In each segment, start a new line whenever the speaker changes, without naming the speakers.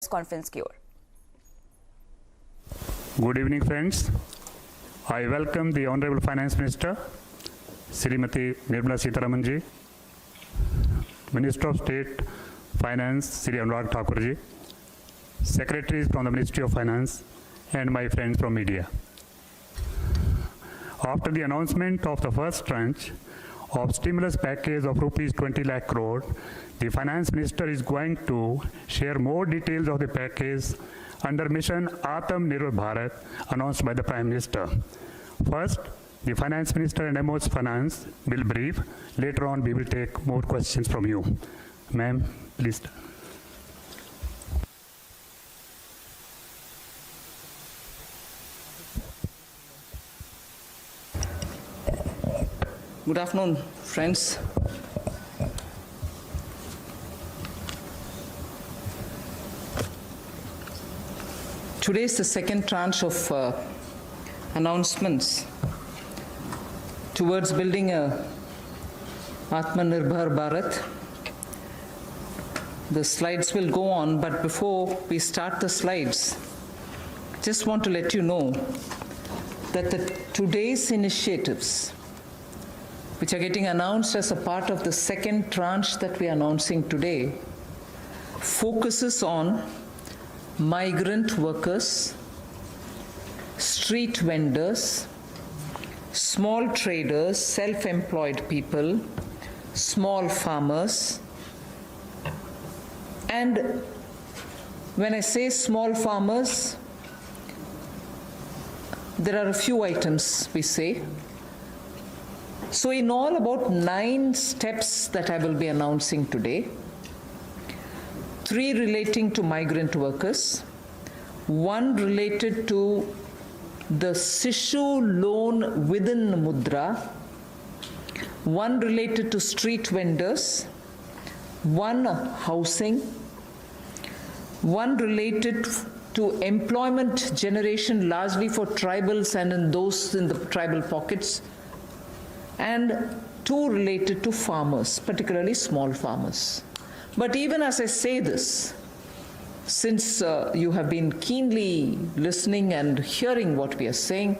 Conference की ओर।
Good evening, friends. I welcome the Honorable Finance Minister, Srimati Nirmala Sitharaman ji, Minister of State Finance, Sri Anurag Thakur ji, Secretaries from the Ministry of Finance, and my friends from media. After the announcement of the first tranche of stimulus package of rupees 20 lakh crore, the Finance Minister is going to share more details of the package under mission Atam Nirbhar Bharat announced by the Prime Minister. First, the Finance Minister and MO's Finance will brief. Later on, we will take more questions from you. Ma'am, please.
Good afternoon, friends. Today is the second tranche of announcements towards building a Atmanirbhar Bharat. The slides will go on, but before we start the slides, just want to let you know that today's initiatives, which are getting announced as a part of the second tranche that we are announcing today, focuses on migrant workers, street vendors, small traders, self-employed people, small farmers. And when I say small farmers, there are a few items we say. So in all, about 9 steps that I will be announcing today. 3 relating to migrant workers, 1 related to the Sishu loan within Mudra, 1 related to street vendors, 1 housing, 1 related to employment generation largely for tribals and in those in the tribal pockets, and 2 related to farmers, particularly small farmers. But even as I say this, since you have been keenly listening and hearing what we are saying,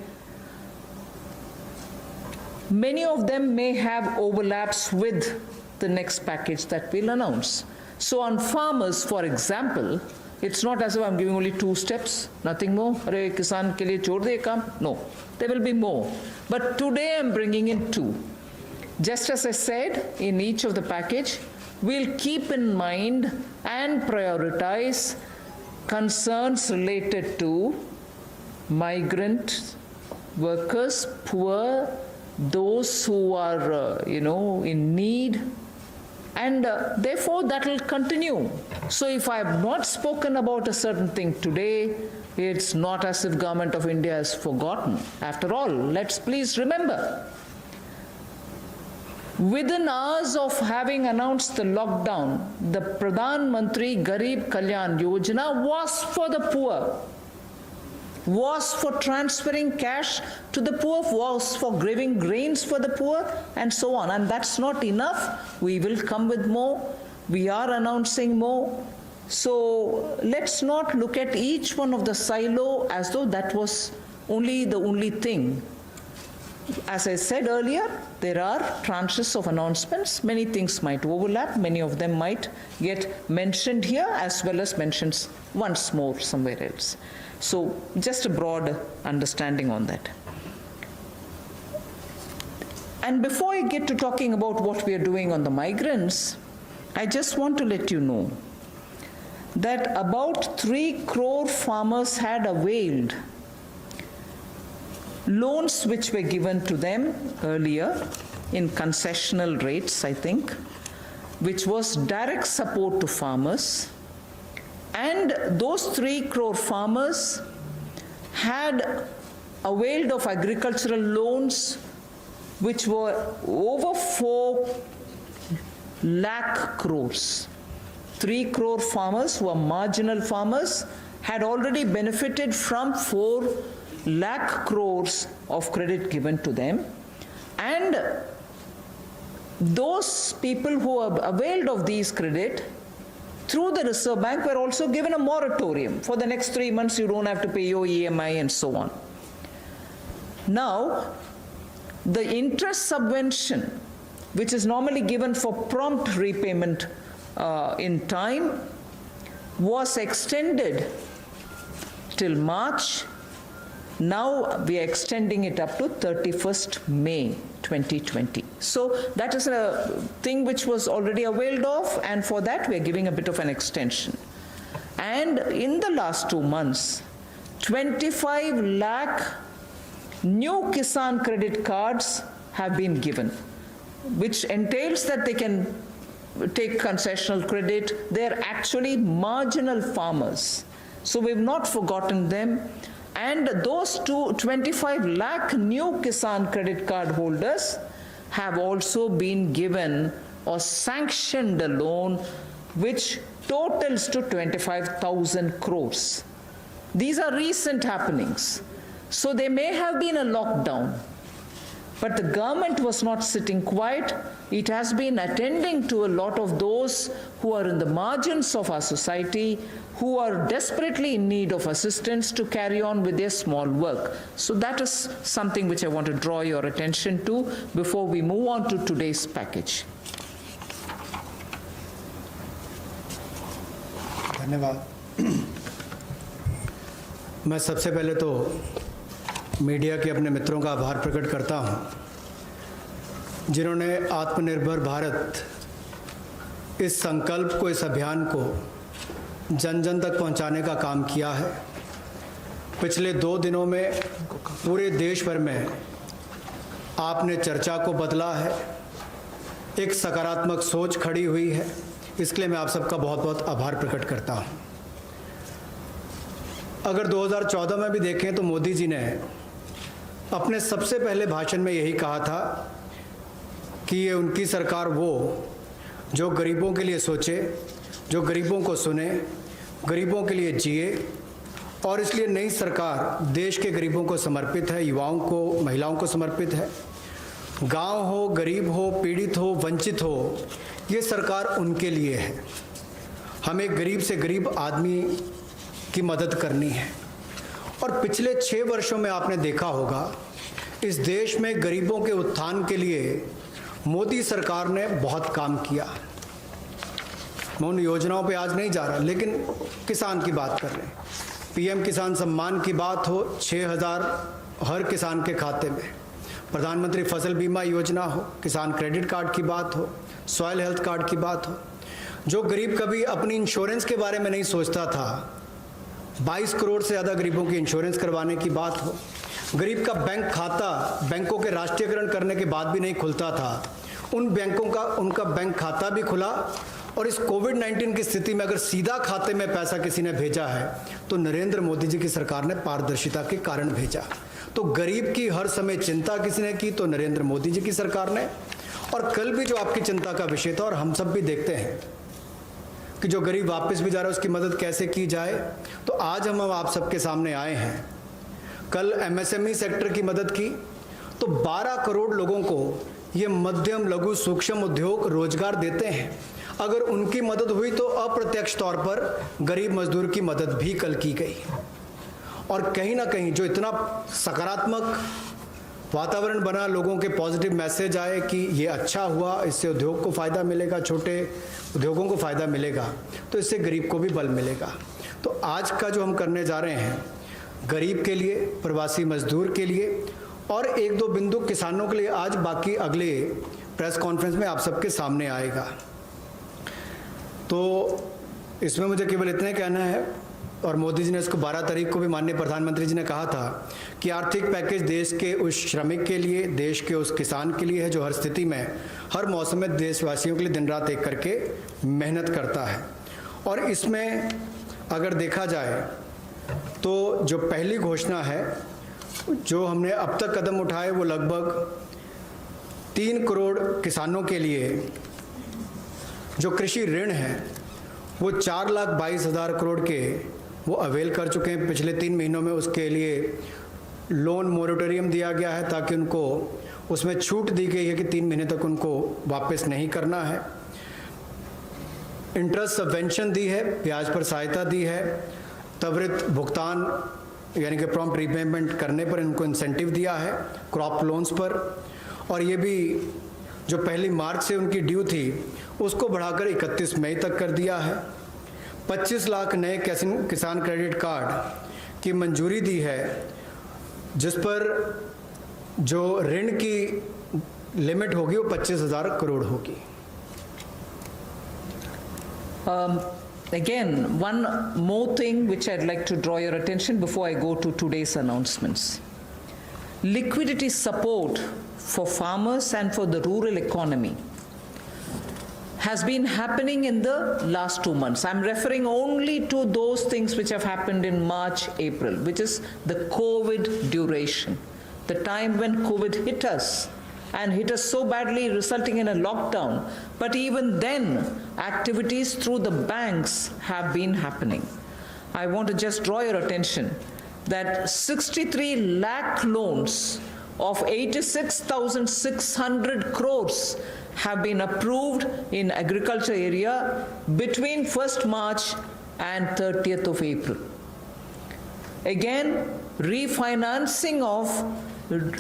many of them may have overlaps with the next package that we'll announce. So on farmers, for example, it's not as if I'm giving only 2 steps, nothing more. Arey kisan ke liye chhod de kaam. No, there will be more. But today I'm bringing in 2. Just as I said in each of the package, we'll keep in mind and prioritize concerns related to migrant workers, poor, those who are, in need, and therefore that will continue. So if I have not spoken about a certain thing today, it's not as if Government of India has forgotten. After all, let's please remember, within hours of having announced the lockdown, the Pradhan Mantri Garib Kalyan Yojana was for the poor, was for transferring cash to the poor, was for giving grains for the poor, and so on. And that's not enough. We will come with more. We are announcing more. So let's not look at each one of the silo as though that was the only thing. As I said earlier, there are tranches of announcements. Many things might overlap. Many of them might get mentioned here as well as mentioned once more somewhere else. So just a broad understanding on that. And before I get to talking about what we are doing on the migrants, I just want to let you know that about 3 crore farmers had availed loans which were given to them earlier in concessional rates, I think, which was direct support to farmers. And those 3 crore farmers had availed of agricultural loans which were over 4 lakh crores. 3 crore farmers who are marginal farmers had already benefited from 4 lakh crores of credit given to them, and those people who have availed of these credit through the Reserve Bank, were also given a moratorium. For the next 3 months, you don't have to pay your EMI and so on. Now, the interest subvention, which is normally given for prompt repayment in time, was extended till March. Now we are extending it up to 31st May 2020. So that is a thing which was already availed of, and for that we are giving a bit of an extension. And in the last 2 months, 25 lakh new Kisan credit cards have been given, which entails that they can take concessional credit. They're actually marginal farmers. So we've not forgotten them. And those 25 lakh new Kisan credit card holders have also been given or sanctioned a loan which totals to 25,000 crores. These are recent happenings. So there may have been a lockdown, but the government was not sitting quiet. It has been attending to a lot of those who are in the margins of our society, who are desperately in need of assistance to carry on with their small work. So that is something which I want to draw your attention to before we move on to today's package.
धन्यवाद। मैं सबसे पहले तो media के अपने मित्रों का आभार प्रकट करता हूं, जिन्होंने आत्मनिर्भर भारत इस संकल्प को, इस अभियान को जन जन तक पहुंचाने का काम किया है। पिछले 2 दिनों में पूरे देश भर में आपने चर्चा को बदला है, एक सकारात्मक सोच खड़ी हुई है। इसके लिए मैं आप सबका बहुत बहुत आभार प्रकट करता हूं। अगर 2014 में भी देखें तो मोदी जी ने अपने सबसे पहले भाषण में यही कहा था कि ये उनकी सरकार वो जो गरीबों के लिए सोचे, जो गरीबों को सुने, गरीबों के लिए जिए, और इसलिए नई सरकार देश के गरीबों को समर्पित है, युवाओं को, महिलाओं को समर्पित है। गांव हो, गरीब हो, पीड़ित हो, वंचित हो, ये सरकार उनके लिए है। हमें गरीब से गरीब आदमी की मदद करनी है। और पिछले 6 वर्षों में आपने देखा होगा, इस देश में गरीबों के उत्थान के लिए मोदी सरकार ने बहुत काम किया। मैं उन योजनाओं पे आज नहीं जा रहा, लेकिन किसान की बात कर रहे हैं। पीएम किसान सम्मान की बात हो, 6,000 हर किसान के खाते में, प्रधानमंत्री फसल बीमा योजना हो, किसान क्रेडिट कार्ड की बात हो, सॉइल हेल्थ कार्ड की बात हो। जो गरीब कभी अपनी इंश्योरेंस के बारे में नहीं सोचता था, 22 करोड़ से ज़्यादा गरीबों की इंश्योरेंस करवाने की बात हो। गरीब का बैंक खाता बैंकों के राष्ट्रीयकरण करने के बाद भी नहीं खुलता था, उन बैंकों का उनका बैंक खाता भी खुला। और इस कोविड-19 की स्थिति में अगर सीधा खाते में पैसा किसी ने भेजा है तो नरेंद्र मोदी जी की सरकार ने पारदर्शिता के कारण भेजा। तो गरीब की हर समय चिंता किसी ने की तो नरेंद्र मोदी जी की सरकार ने। और कल भी जो आपकी चिंता का विषय था, और हम सब भी देखते हैं कि जो गरीब वापस भी जा रहा है उसकी मदद कैसे की जाए, तो आज हम आप सबके सामने आए हैं। कल एमएसएमई सेक्टर की मदद की तो 12 करोड़ लोगों को ये मध्यम लघु सूक्ष्म उद्योग रोजगार देते हैं। अगर उनकी मदद हुई तो अप्रत्यक्ष तौर पर गरीब मजदूर की मदद भी कल की गई। और कहीं ना कहीं जो इतना सकारात्मक वातावरण बना, लोगों के पॉजिटिव मैसेज आए कि ये अच्छा हुआ, इससे उद्योग को फ़ायदा मिलेगा, छोटे उद्योगों को फ़ायदा मिलेगा, तो इससे गरीब को भी बल मिलेगा। तो आज का जो हम करने जा रहे हैं, गरीब के लिए, प्रवासी मजदूर के लिए और 1-2 बिंदु किसानों के लिए आज, बाकी अगले प्रेस कॉन्फ्रेंस में आप सबके सामने आएगा। तो इसमें मुझे केवल इतने कहना है, और मोदी जी ने इसको 12 तारीख को भी माननीय प्रधानमंत्री जी ने कहा था कि आर्थिक पैकेज देश के उस श्रमिक के लिए, देश के उस किसान के लिए है जो हर स्थिति में, हर मौसम में देशवासियों के लिए दिन रात एक करके मेहनत करता है। और इसमें अगर देखा जाए तो जो पहली घोषणा है, जो हमने अब तक कदम उठाए, वो लगभग 3 करोड़ किसानों के लिए जो कृषि ऋण है वो 4,22,000 करोड़ के वो अवेल कर चुके हैं। पिछले 3 महीनों में उसके लिए लोन मोरेटोरियम दिया गया है ताकि उनको उसमें छूट दी गई है कि 3 महीने तक उनको वापस नहीं करना है। इंटरेस्ट सबवेंशन दी है, ब्याज पर सहायता दी है, त्वरित भुगतान यानी कि प्रॉम्प्ट रीपेमेंट करने पर इनको इंसेंटिव दिया है, क्रॉप लोन्स पर, और ये भी जो 1 मार्च से उनकी ड्यू थी उसको बढ़ाकर 31 मई तक कर दिया है। 25 लाख नए किसान क्रेडिट कार्ड की मंजूरी दी है, जिस पर जो ऋण की लिमिट होगी वो 25,000 करोड़ होगी।
Again, one more thing which I'd like to draw your attention before I go to today's announcements. Liquidity support for farmers and for the rural economy has been happening in the last 2 months. I'm referring only to those things which have happened in March, April, which is the COVID duration, the time when COVID hit us and hit us so badly, resulting in a lockdown. But even then, activities through the banks have been happening. I want to just draw your attention that 63 lakh loans of 86,600 crores have been approved in agriculture area between 1st March and 30th of April. Again, refinancing of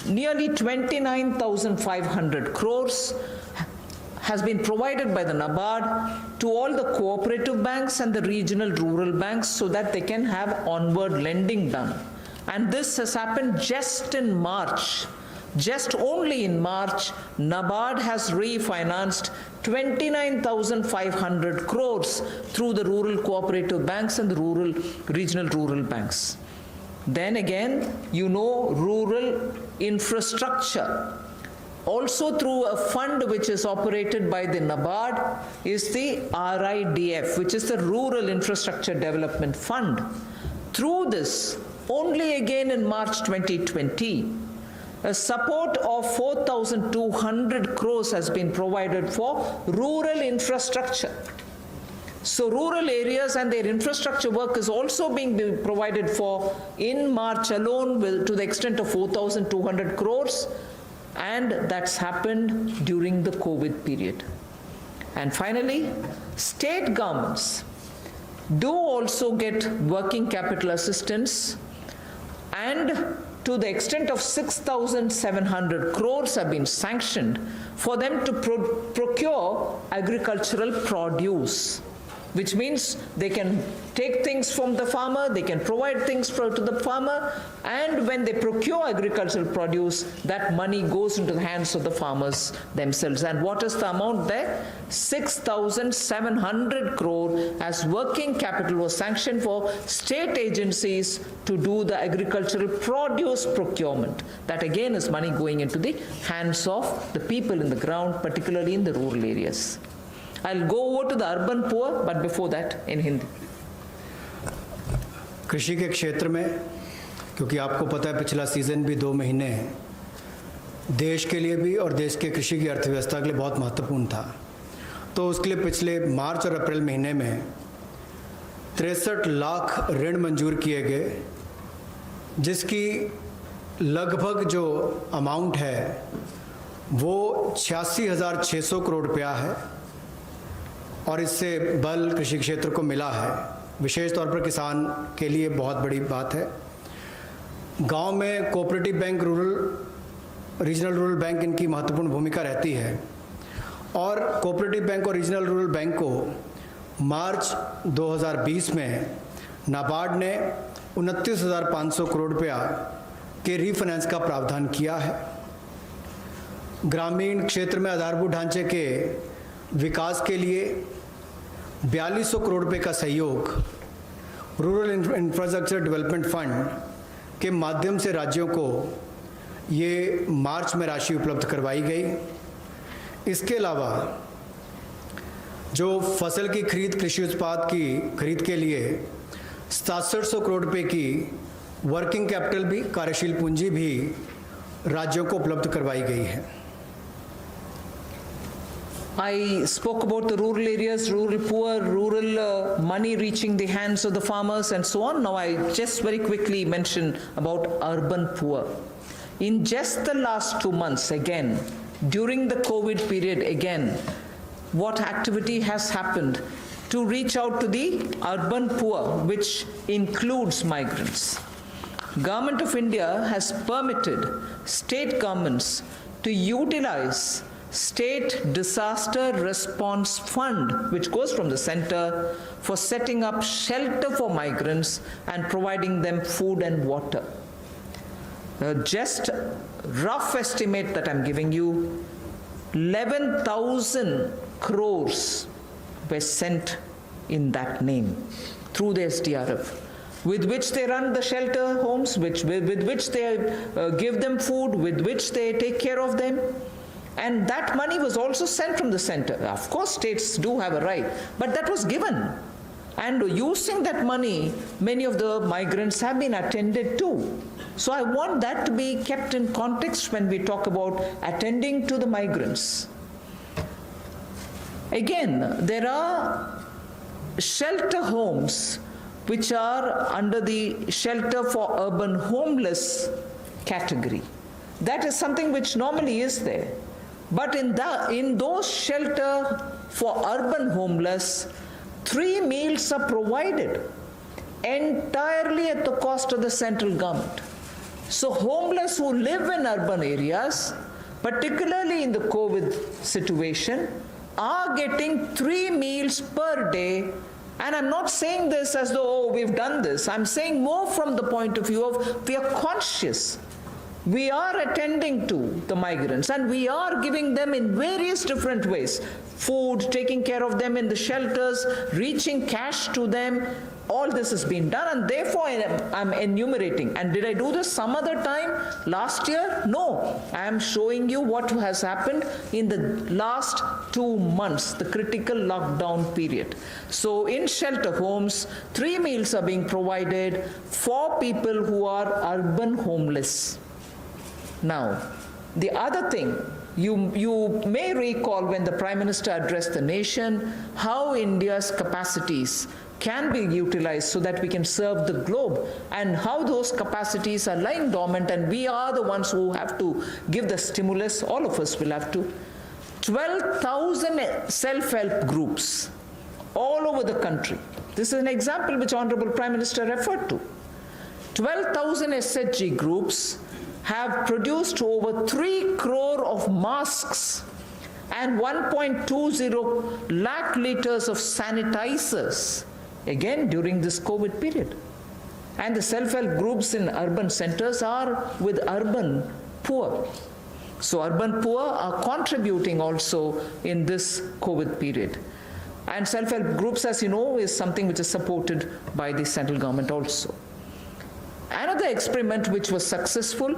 nearly 29,500 crores has been provided by the NABARD to all the cooperative banks and the regional rural banks so that they can have onward lending done. And this has happened just in March. Just only in March, NABARD has refinanced 29,500 crores through the rural cooperative banks and the regional rural banks. Then again, rural infrastructure, also through a fund which is operated by the NABARD, is the RIDF, which is the Rural Infrastructure Development Fund. Through this, only again in March 2020, a support of 4,200 crores has been provided for rural infrastructure. So rural areas and their infrastructure work is also being provided for in March alone to the extent of 4,200 crores, and that's happened during the COVID period. And finally, state governments do also get working capital assistance, and to the extent of 6,700 crores have been sanctioned for them to procure agricultural produce, which means they can take things from the farmer, they can provide things to the farmer, and when they procure agricultural produce, that money goes into the hands of the farmers themselves. And what is the amount there? 6,700 crore as working capital was sanctioned for state agencies to do the agricultural produce procurement. That again is money going into the hands of the people in the ground, particularly in the rural areas. I'll go over to the urban poor, but before that, in Hindi.
कृषि के क्षेत्र में, क्योंकि आपको पता है पिछला season भी 2 महीने देश के लिए भी और देश के कृषि की अर्थव्यवस्था के लिए बहुत महत्वपूर्ण था, तो उसके लिए पिछले मार्च और अप्रैल महीने में 63 लाख ऋण मंजूर किए गए, जिसकी लगभग जो अमाउंट है वो 86,600 करोड़ रुपया है, और इससे बल कृषि क्षेत्र को मिला है। विशेष तौर पर किसान के लिए बहुत बड़ी बात है। गांव में cooperative bank, regional rural bank इनकी महत्वपूर्ण भूमिका रहती है, और कोऑपरेटिव बैंक और रीजनल रूरल बैंक को मार्च 2020 में नाबार्ड ने 29,500 करोड़ रुपया के रीफाइनेंस का प्रावधान किया है। ग्रामीण क्षेत्र में आधारभूत ढांचे के विकास के लिए 4200 करोड़ रुपए का सहयोग रूरल इंफ्रास्ट्रक्चर डेवलपमेंट फंड के माध्यम से राज्यों को ये मार्च में राशि उपलब्ध करवाई गई। इसके अलावा जो फसल की खरीद, कृषि उत्पाद की खरीद के लिए 6700 करोड़ रुपए की वर्किंग कैपिटल भी, कार्यशील पूंजी भी राज्यों को उपलब्ध करवाई गई है।
I spoke about the rural areas, rural poor, rural money reaching the hands of the farmers and so on. Now I just very quickly mention about urban poor. In just the last 2 months, again, during the COVID period, again, what activity has happened? to reach out to the urban poor, which includes migrants. Government of India has permitted state governments to utilize State Disaster Response Fund, which goes from the center, for setting up shelter for migrants and providing them food and water. Just rough estimate that I'm giving you, 11,000 crores were sent in that name through the SDRF, with which they run the shelter homes, with which they give them food, with which they take care of them. And that money was also sent from the center. Of course, states do have a right, but that was given. And using that money, many of the migrants have been attended to. So I want that to be kept in context when we talk about attending to the migrants. Again, there are shelter homes which are under the shelter for urban homeless category. That is something which normally is there. But in those shelter for urban homeless, 3 meals are provided entirely at the cost of the central government. So homeless who live in urban areas, particularly in the COVID situation, are getting 3 meals per day. And I'm not saying this as though, oh, we've done this. I'm saying more from the point of view of we are conscious. We are attending to the migrants and we are giving them in various different ways. Food, taking care of them in the shelters, reaching cash to them. All this has been done and therefore I'm enumerating. And did I do this some other time last year? No. I am showing you what has happened in the last 2 months, the critical lockdown period. So in shelter homes, 3 meals are being provided for people who are urban homeless. Now, the other thing, you may recall when the Prime Minister addressed the nation, how India's capacities can be utilized so that we can serve the globe, and how those capacities are lying dormant and we are the ones who have to give the stimulus, all of us will have to. 12,000 self-help groups all over the country. This is an example which Honorable Prime Minister referred to. 12,000 SHG groups have produced over 3 crore of masks and 1.20 lakh liters of sanitizers, again during this COVID period. And the self-help groups in urban centers are with urban poor. So urban poor are contributing also in this COVID period. And self-help groups, as you know, is something which is supported by the central government also. Another experiment which was successful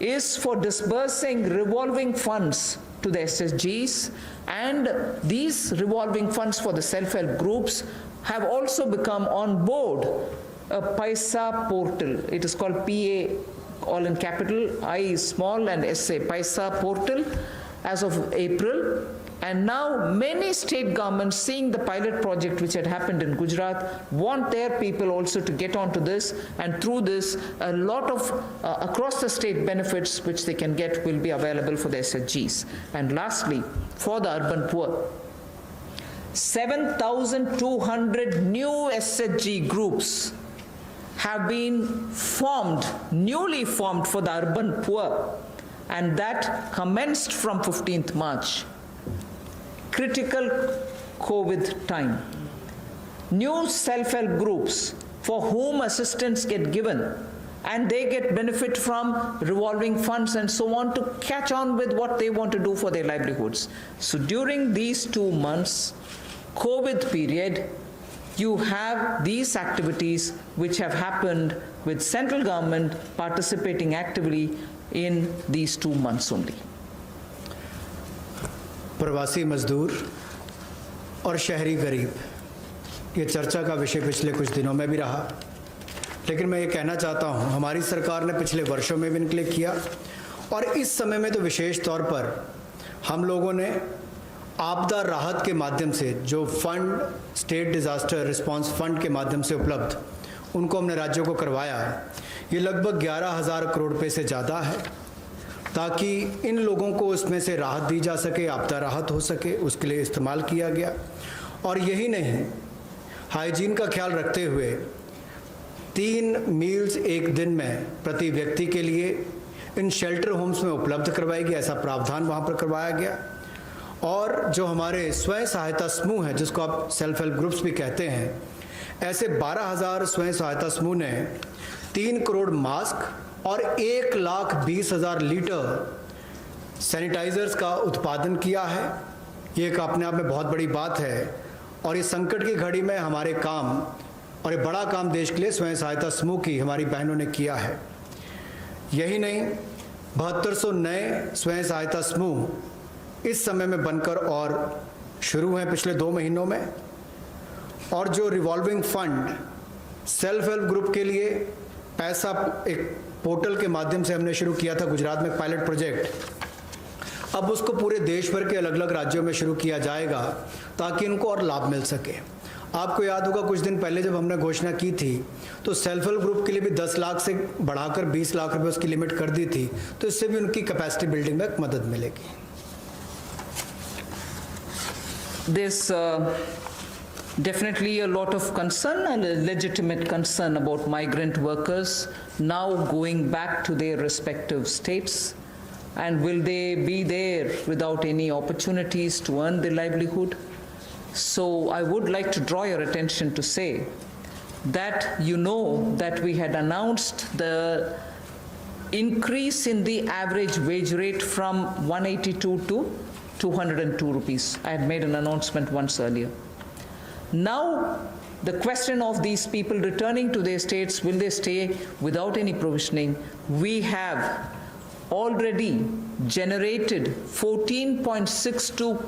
is for disbursing revolving funds to the SSGs, and these revolving funds for the self-help groups have also become on board a Paisa portal. It is called PA, all in capital, I is small and SA, Paisa portal, as of April. And now many state governments, seeing the pilot project which had happened in Gujarat, want their people also to get onto this, and through this a lot of across the state benefits which they can get will be available for the SHGs. And lastly, for the urban poor, 7,200 new SHG groups have been formed, newly formed for the urban poor, and that commenced from 15th March. Critical COVID time. New self-help groups for whom assistance get given and they get benefit from revolving funds and so on to catch on with what they want to do for their livelihoods. So during these 2 months, COVID period, you have these activities which have happened with central government participating actively in these 2 months only.
प्रवासी मजदूर और शहरी गरीब, ये चर्चा का विषय पिछले कुछ दिनों में भी रहा, लेकिन मैं ये कहना चाहता हूँ हमारी सरकार ने पिछले वर्षों में भी इनके लिए किया, और इस समय में तो विशेष तौर पर हम लोगों ने आपदा राहत के माध्यम से जो fund, state disaster response fund के माध्यम से उपलब्ध, उनको हमने राज्यों को करवाया है। ये लगभग 11,000 करोड़ रुपये से ज़्यादा है, ताकि इन लोगों को उसमें से राहत दी जा सके, आपदा राहत हो सके, उसके लिए इस्तेमाल किया गया। और यही नहीं, हाइजीन का ख्याल रखते हुए 3 मील्स एक दिन में प्रति व्यक्ति के लिए इन शेल्टर होम्स में उपलब्ध करवाई गई, ऐसा प्रावधान वहाँ पर करवाया गया। और जो हमारे स्वयं सहायता समूह हैं, जिसको आप सेल्फ हेल्प ग्रुप्स भी कहते हैं, ऐसे 12,000 स्वयं सहायता समूह ने 3 करोड़ मास्क और 1,20,000 लीटर सैनिटाइजर्स का उत्पादन किया है। ये एक अपने आप में बहुत बड़ी बात है और इस संकट की घड़ी में हमारे काम और ये बड़ा काम देश के लिए स्वयं सहायता समूह की हमारी बहनों ने किया है। यही नहीं, 7200 नए स्वयं सहायता समूह इस समय में बनकर और शुरू हैं पिछले 2 महीनों में। और जो revolving fund self help group के लिए पैसा एक पोर्टल के माध्यम से हमने शुरू किया था गुजरात में पायलट प्रोजेक्ट, अब उसको पूरे देश भर के अलग अलग राज्यों में शुरू किया जाएगा ताकि इनको और लाभ मिल सके। आपको याद होगा कुछ दिन पहले जब हमने घोषणा की थी तो सेल्फ हेल्प ग्रुप के लिए भी 10 लाख से बढ़ाकर 20 लाख रुपए उसकी लिमिट कर दी थी, तो इससे भी उनकी कैपेसिटी बिल्डिंग में मदद मिलेगी।
There's definitely a lot of concern and a legitimate concern about migrant workers now going back to their respective states. And will they be there without any opportunities to earn their livelihood? So I would like to draw your attention to say that you know that we had announced the increase in the average wage rate from 182 to 202 rupees. I had made an announcement once earlier. Now, the question of these people returning to their states, will they stay without any provisioning? We have already generated 14.62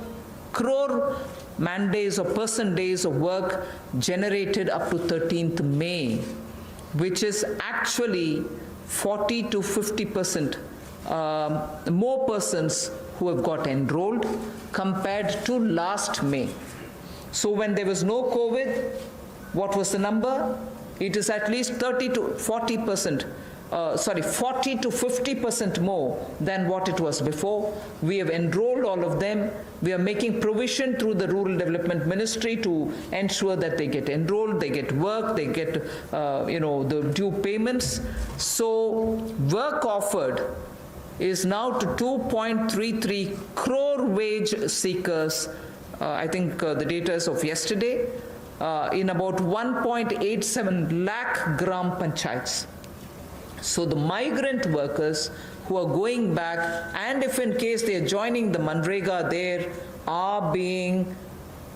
crore man days or person days of work generated up to 13th May, which is actually 40 to 50% more persons who have got enrolled compared to last May. So when there was no COVID, what was the number? It is at least 30 to 50% more than what it was before. We have enrolled all of them. We are making provision through the Rural Development Ministry to ensure that they get enrolled, they get work, they get the due payments. So work offered is now to 2.33 crore wage seekers. I think the data is of yesterday, in about 1.87 lakh gram panchayats. So the migrant workers who are going back, and if in case they are joining the Manrega there, are being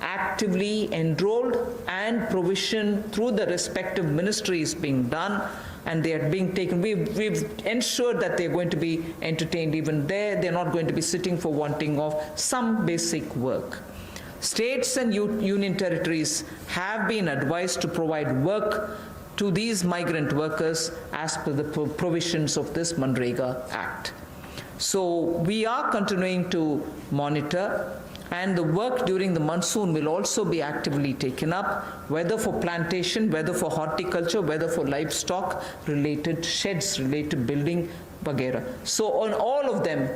actively enrolled and provision through the respective ministries being done, and they are being taken. We've ensured that they're going to be entertained even there. They're not going to be sitting for wanting of some basic work. States and union territories have been advised to provide work to these migrant workers as per the provisions of this Manrega Act. So we are continuing to monitor, and the work during the monsoon will also be actively taken up, whether for plantation, whether for horticulture, whether for livestock related sheds, related building, vagera. So on all of them,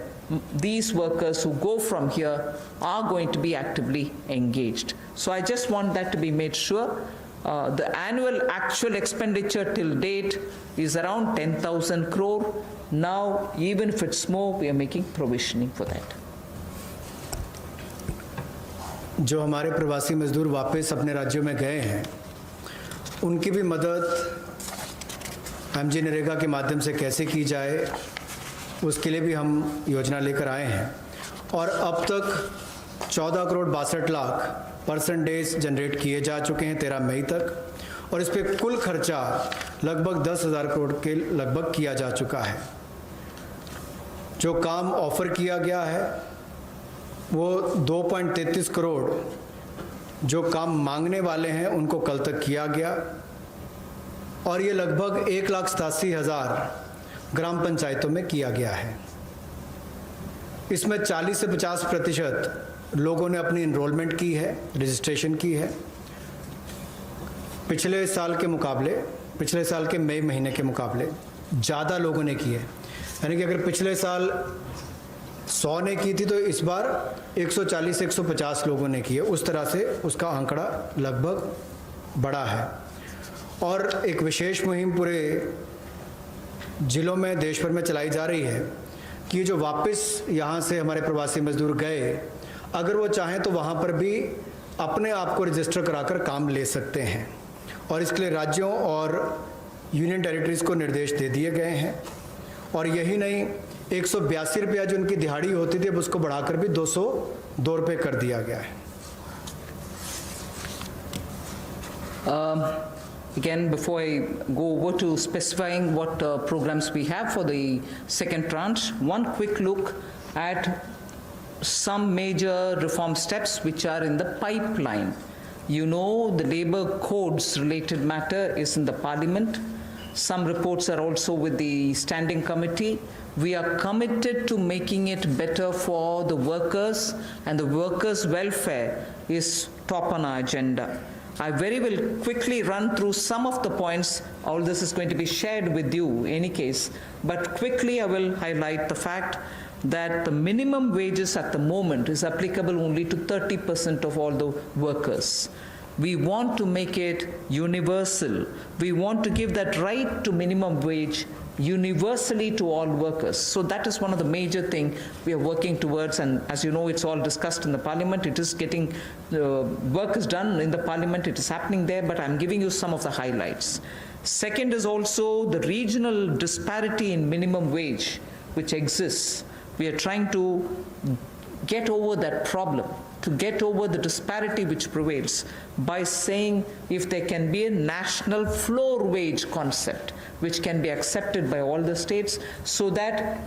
these workers who go from here are going to be actively engaged. So I just want that to be made sure. The annual actual expenditure till date is around 10,000 crore. Now, even if it's more, we are making provisioning for that.
जो हमारे प्रवासी मजदूर वापस अपने राज्यों में गए हैं, उनकी भी मदद एमजी नरेगा के माध्यम से कैसे की जाए, उसके लिए भी हम योजना लेकर आए हैं। और अब तक 14 crore 62 lakh person days generate किए जा चुके हैं 13 मई तक, और इस पर कुल खर्चा लगभग 10,000 करोड़ के लगभग किया जा चुका है। जो काम ऑफर किया गया है वो 2.33 करोड़ जो काम मांगने वाले हैं उनको कल तक किया गया, और ये लगभग 1,87,000 ग्राम पंचायतों में किया गया है। इसमें 40 से 50% लोगों ने अपनी इनरोलमेंट की है, रजिस्ट्रेशन की है। पिछले साल के मुकाबले, पिछले साल के मई महीने के मुकाबले ज़्यादा लोगों ने की है। यानी कि अगर पिछले साल 100 ने की थी तो इस बार 140-150 लोगों ने की है। उस तरह से उसका आंकड़ा लगभग बढ़ा है। और एक विशेष मुहिम पूरे जिलों में देश भर में चलाई जा रही है कि जो वापस यहाँ से हमारे प्रवासी मजदूर गए, अगर वो चाहें तो वहाँ पर भी अपने आप को रजिस्टर कराकर काम ले सकते हैं। और इसके लिए राज्यों और यूनियन टेरिटरीज़ को निर्देश दे दिए गए हैं। और यही नहीं, 182 रुपया जो उनकी दिहाड़ी होती थी अब उसको बढ़ाकर भी 202 रुपये कर दिया गया है।
Again, before I go over to specifying what programs we have for the second tranche, one quick look at some major reform steps which are in the pipeline. You know, the labor codes related matter is in the parliament. Some reports are also with the standing committee. We are committed to making it better for the workers, and the workers' welfare is top on our agenda. I very will quickly run through some of the points. All this is going to be shared with you in any case, but quickly I will highlight the fact that the minimum wages at the moment is applicable only to 30% of all the workers. We want to make it universal. We want to give that right to minimum wage universally to all workers. So that is one of the major things we are working towards, and as you know, it's all discussed in the parliament. It is getting, work is done in the parliament, it is happening there, but I'm giving you some of the highlights. Second is also the regional disparity in minimum wage which exists. We are trying to get over that problem, to get over the disparity which prevails by saying if there can be a national floor wage concept which can be accepted by all the states, so that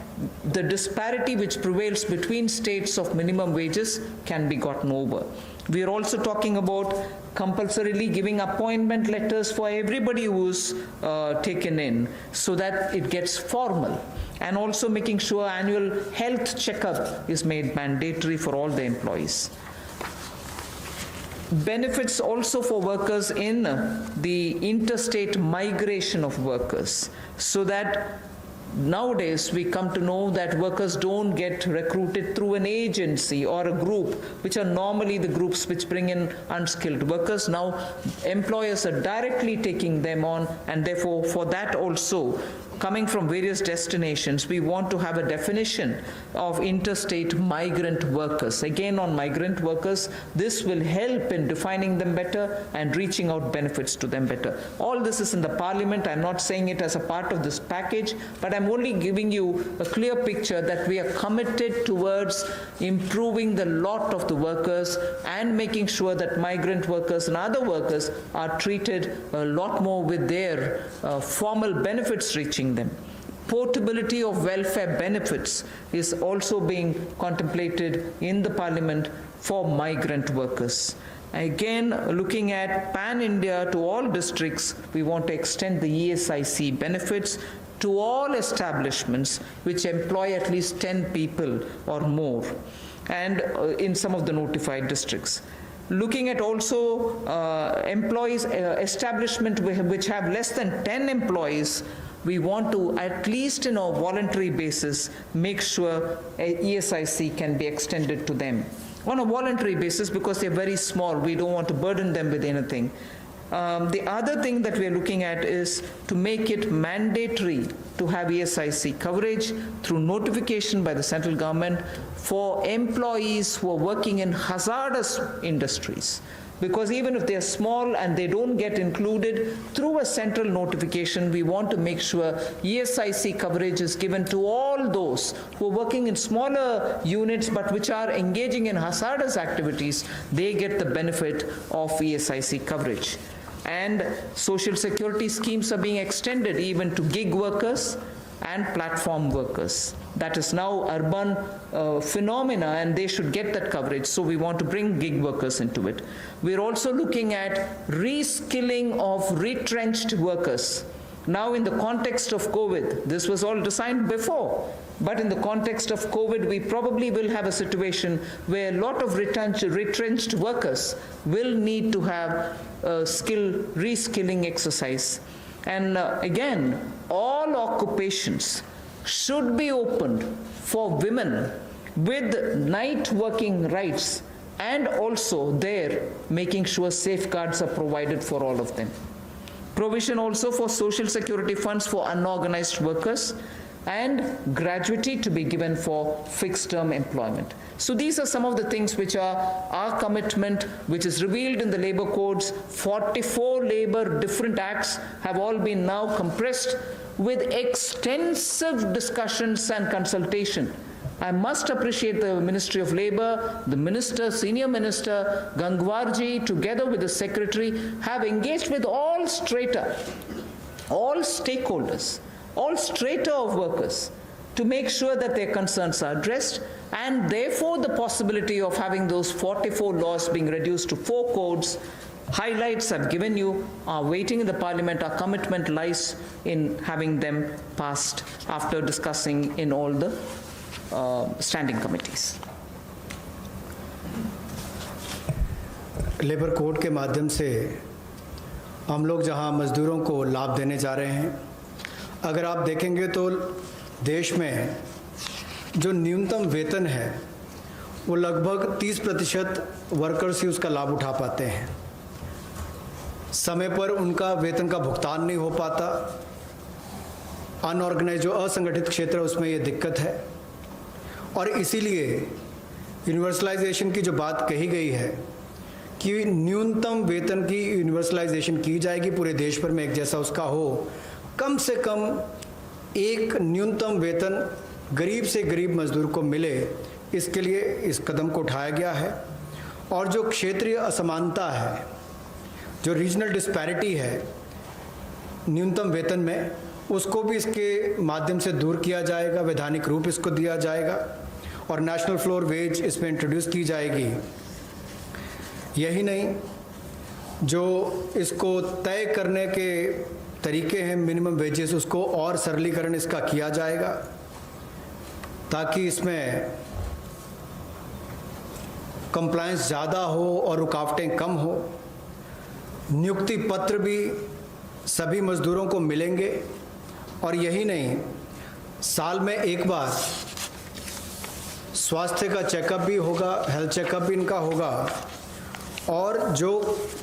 the disparity which prevails between states of minimum wages can be gotten over. We are also talking about compulsorily giving appointment letters for everybody who's taken in, so that it gets formal, and also making sure annual health checkup is made mandatory for all the employees. Benefits also for workers in the interstate migration of workers, so that nowadays we come to know that workers don't get recruited through an agency or a group, which are normally the groups which bring in unskilled workers. Now employers are directly taking them on, and therefore for that also, coming from various destinations, we want to have a definition of interstate migrant workers. Again, on migrant workers, this will help in defining them better and reaching out benefits to them better. All this is in the parliament. I'm not saying it as a part of this package, but I'm only giving you a clear picture that we are committed towards improving the lot of the workers and making sure that migrant workers and other workers are treated a lot more with their formal benefits reaching them. Portability of welfare benefits is also being contemplated in the parliament for migrant workers. Again, looking at pan-India to all districts, we want to extend the ESIC benefits to all establishments which employ at least 10 people or more, and in some of the notified districts. Looking at also employees, establishment which have less than 10 employees, we want to, at least in a voluntary basis, make sure ESIC can be extended to them. On a voluntary basis, because they're very small, we don't want to burden them with anything. The other thing that we are looking at is to make it mandatory to have ESIC coverage through notification by the central government for employees who are working in hazardous industries. Because even if they're small and they don't get included through a central notification, we want to make sure ESIC coverage is given to all those who are working in smaller units but which are engaging in hazardous activities. They get the benefit of ESIC coverage. And social security schemes are being extended even to gig workers and platform workers. That is now urban phenomena, and they should get that coverage. So we want to bring gig workers into it. We're also looking at reskilling of retrenched workers. Now in the context of COVID, this was all designed before, but in the context of COVID, we probably will have a situation where a lot of retrenched workers will need to have a reskilling exercise. And again, all occupations should be opened for women with night working rights, and also there making sure safeguards are provided for all of them. Provision also for social security funds for unorganized workers, and gratuity to be given for fixed-term employment. So these are some of the things which are our commitment, which is revealed in the labor codes. 44 labor different acts have all been now compressed with extensive discussions and consultation. I must appreciate the Ministry of Labor, the minister, senior minister, Gangwarji, together with the secretary, have engaged with all strata, all stakeholders, all strata of workers, to make sure that their concerns are addressed, and therefore the possibility of having those 44 laws being reduced to 4 codes. Highlights I've given you are waiting in the Parliament. Our commitment lies in having them passed after discussing in all the standing committees.
Labour code के माध्यम से हम लोग जहां मज़दूरों को लाभ देने जा रहे हैं, अगर आप देखेंगे तो देश में जो न्यूनतम वेतन है वो लगभग 30% वर्कर्स ही उसका लाभ उठा पाते हैं। समय पर उनका वेतन का भुगतान नहीं हो पाता। अनऑर्गेनाइज जो असंगठित क्षेत्र है उसमें ये दिक्कत है, और इसीलिए यूनिवर्सलाइजेशन की जो बात कही गई है कि न्यूनतम वेतन की यूनिवर्सलाइजेशन की जाएगी, पूरे देश भर में एक जैसा उसका हो, कम से कम एक न्यूनतम वेतन गरीब से गरीब मजदूर को मिले, इसके लिए इस कदम को उठाया गया है। और जो क्षेत्रीय असमानता है, जो रीजनल डिस्पैरिटी है न्यूनतम वेतन में, उसको भी इसके माध्यम से दूर किया जाएगा, वैधानिक रूप इसको दिया जाएगा, और नेशनल फ्लोर वेज इसमें इंट्रोड्यूस की जाएगी। यही नहीं, जो इसको तय करने के तरीके हैं मिनिमम वेजेस, उसको और सरलीकरण इसका किया जाएगा, ताकि इसमें कंप्लायंस ज़्यादा हो और रुकावटें कम हो। नियुक्ति पत्र भी सभी मज़दूरों को मिलेंगे, और यही नहीं, साल में एक बार स्वास्थ्य का चेकअप भी होगा, हेल्थ चेकअप भी इनका होगा, और जो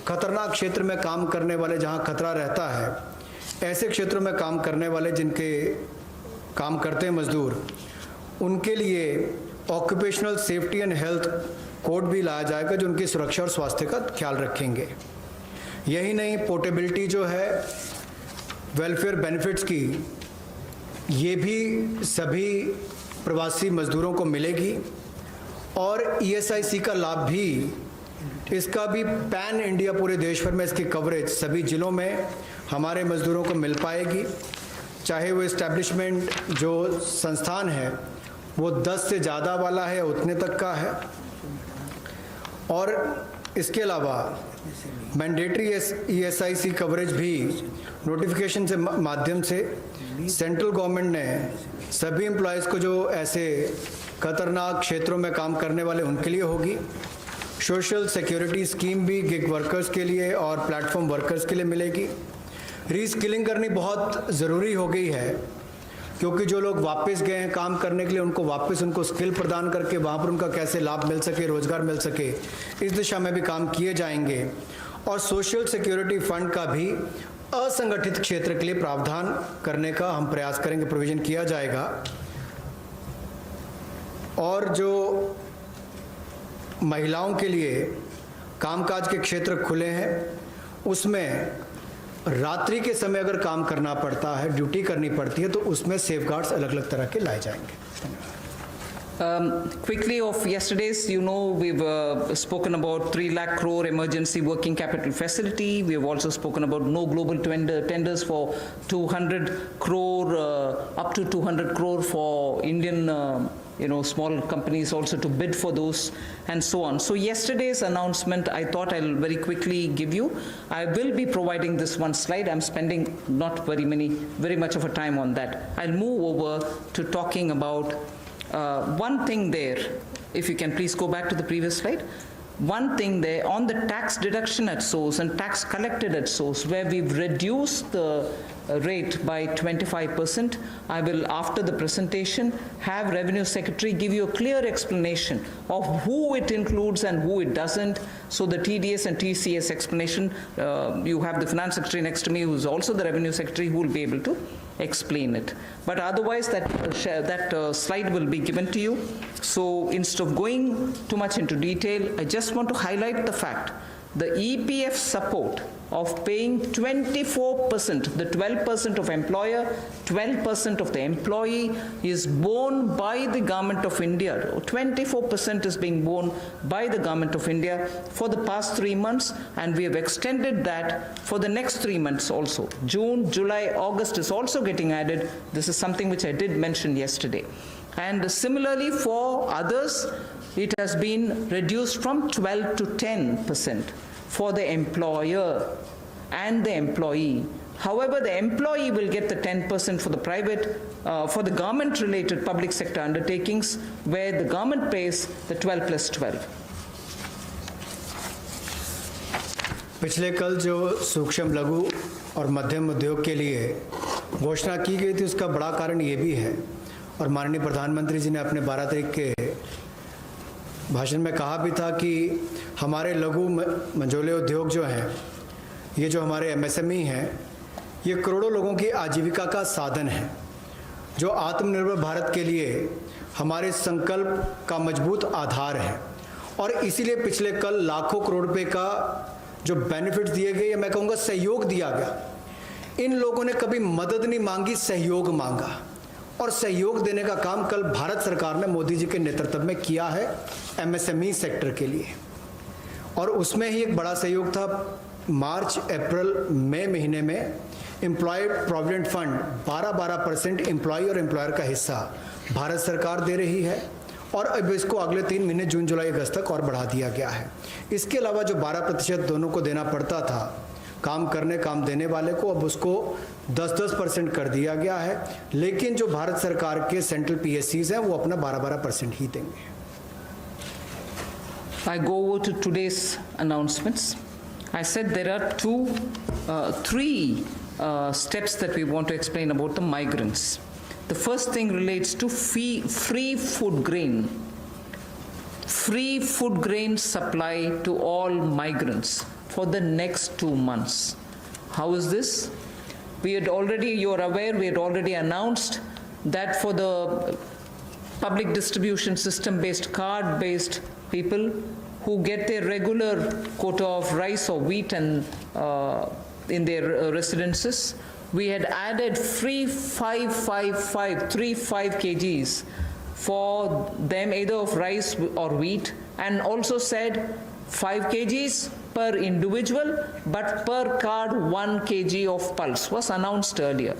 खतरनाक क्षेत्र में काम करने वाले, जहां खतरा रहता है, ऐसे क्षेत्रों में काम करने वाले जिनके काम करते हैं मजदूर, उनके लिए occupational safety and health code भी लाया जाएगा, जो उनकी सुरक्षा और स्वास्थ्य का ख्याल रखेंगे। यही नहीं, पोर्टेबिलिटी जो है वेलफेयर बेनिफिट्स की, ये भी सभी प्रवासी मजदूरों को मिलेगी, और ईएसआईसी का लाभ भी, इसका भी पैन इंडिया पूरे देश भर में इसकी कवरेज सभी जिलों में हमारे मजदूरों को मिल पाएगी, चाहे वो इस्टेब्लिशमेंट जो संस्थान है वो 10 से ज़्यादा वाला है, उतने तक का है। और इसके अलावा मैंडेटरी ईएसआईसी कवरेज भी नोटिफिकेशन से माध्यम से सेंट्रल गवर्नमेंट ने सभी एम्प्लॉयज़ को, जो ऐसे खतरनाक क्षेत्रों में काम करने वाले, उनके लिए होगी। सोशल सिक्योरिटी स्कीम भी गिग वर्कर्स के लिए और प्लेटफॉर्म वर्कर्स के लिए मिलेगी। रीस्किलिंग करनी बहुत ज़रूरी हो गई है, क्योंकि जो लोग वापस गए हैं काम करने के लिए, उनको वापस उनको स्किल प्रदान करके वहाँ पर उनका कैसे लाभ मिल सके, रोजगार मिल सके, इस दिशा में भी काम किए जाएंगे। और सोशल सिक्योरिटी फंड का भी असंगठित क्षेत्र के लिए प्रावधान करने का हम प्रयास करेंगे, प्रोविजन किया जाएगा। और जो महिलाओं के लिए कामकाज के क्षेत्र खुले हैं, उसमें रात्रि के समय अगर काम करना पड़ता है, ड्यूटी करनी पड़ती है, तो उसमें सेफगार्ड्स अलग अलग तरह के लाए जाएंगे।
Quickly of yesterday's, you know, we've spoken about 3 lakh crore emergency working capital facility. We have also spoken about no global tenders for 200 crore, up to 200 crore for Indian, small companies also to bid for those, and so on. So yesterday's announcement, I thought I'll very quickly give you. I will be providing this one slide. I'm spending not very much of a time on that. I'll move over to talking about one thing there. If you can please go back to the previous slide. One thing there on the tax deduction at source and tax collected at source, where we've reduced the rate by 25%. I will, after the presentation, have Revenue Secretary give you a clear explanation of who it includes and who it doesn't. So the TDS and TCS explanation, you have the Finance Secretary next to me, who is also the Revenue Secretary, who will be able to explain it. But otherwise, that slide will be given to you. So instead of going too much into detail, I just want to highlight the fact the EPF support of paying 24%, the 12% of employer, 12% of the employee is borne by the Government of India. 24% is being borne by the Government of India for the past 3 months, and we have extended that for the next 3 months also. June, July, August is also getting added. This is something which I did mention yesterday. And similarly for others, it has been reduced from 12 to 10% for the employer and the employee. However, the employee will get the 10% for the private, for the government-related public sector undertakings, where the government pays the 12 plus 12.
पिछले कल जो सूक्ष्म लघु और मध्यम उद्योग के लिए घोषणा की गई थी, उसका बड़ा कारण ये भी है, और माननीय प्रधानमंत्री जी ने अपने 12 तारीख के भाषण में कहा भी था कि हमारे लघु मंझोले उद्योग जो हैं, ये जो हमारे MSME हैं, ये करोड़ों लोगों की आजीविका का साधन है, जो आत्मनिर्भर भारत के लिए हमारे संकल्प का मजबूत आधार है। और इसीलिए पिछले कल लाखों करोड़ रुपए का जो बेनिफिट दिए गए, या मैं कहूँगा सहयोग दिया गया। इन लोगों ने कभी मदद नहीं मांगी, सहयोग मांगा, और सहयोग देने का काम कल भारत सरकार ने मोदी जी के नेतृत्व में किया है MSME सेक्टर के लिए। और उसमें ही एक बड़ा सहयोग था। मार्च, अप्रैल, मई महीने में एम्प्लॉय प्रोविडेंट फंड 12% एम्प्लॉय और एम्प्लॉयर का हिस्सा भारत सरकार दे रही है, और अब इसको अगले 3 महीने जून, जुलाई, अगस्त तक और बढ़ा दिया गया है। इसके अलावा जो 12% दोनों को देना पड़ता था काम देने वाले को, अब उसको 10% कर दिया गया है। लेकिन जो भारत सरकार के सेंट्रल PSCs हैं, वो अपना 12% ही देंगे।
I go over to today's announcements. I said there are three steps that we want to explain about the migrants. The first thing relates to free food grain. Free food grain supply to all migrants for the next 2 months. How is this? We had already, you are aware, we had already announced that for the public distribution system-based, card-based people who get their regular quota of rice or wheat and in their residences, we had added free 35 kgs for them, either of rice or wheat, and also said 5 kgs per individual, but per card 1 kg of pulse was announced earlier.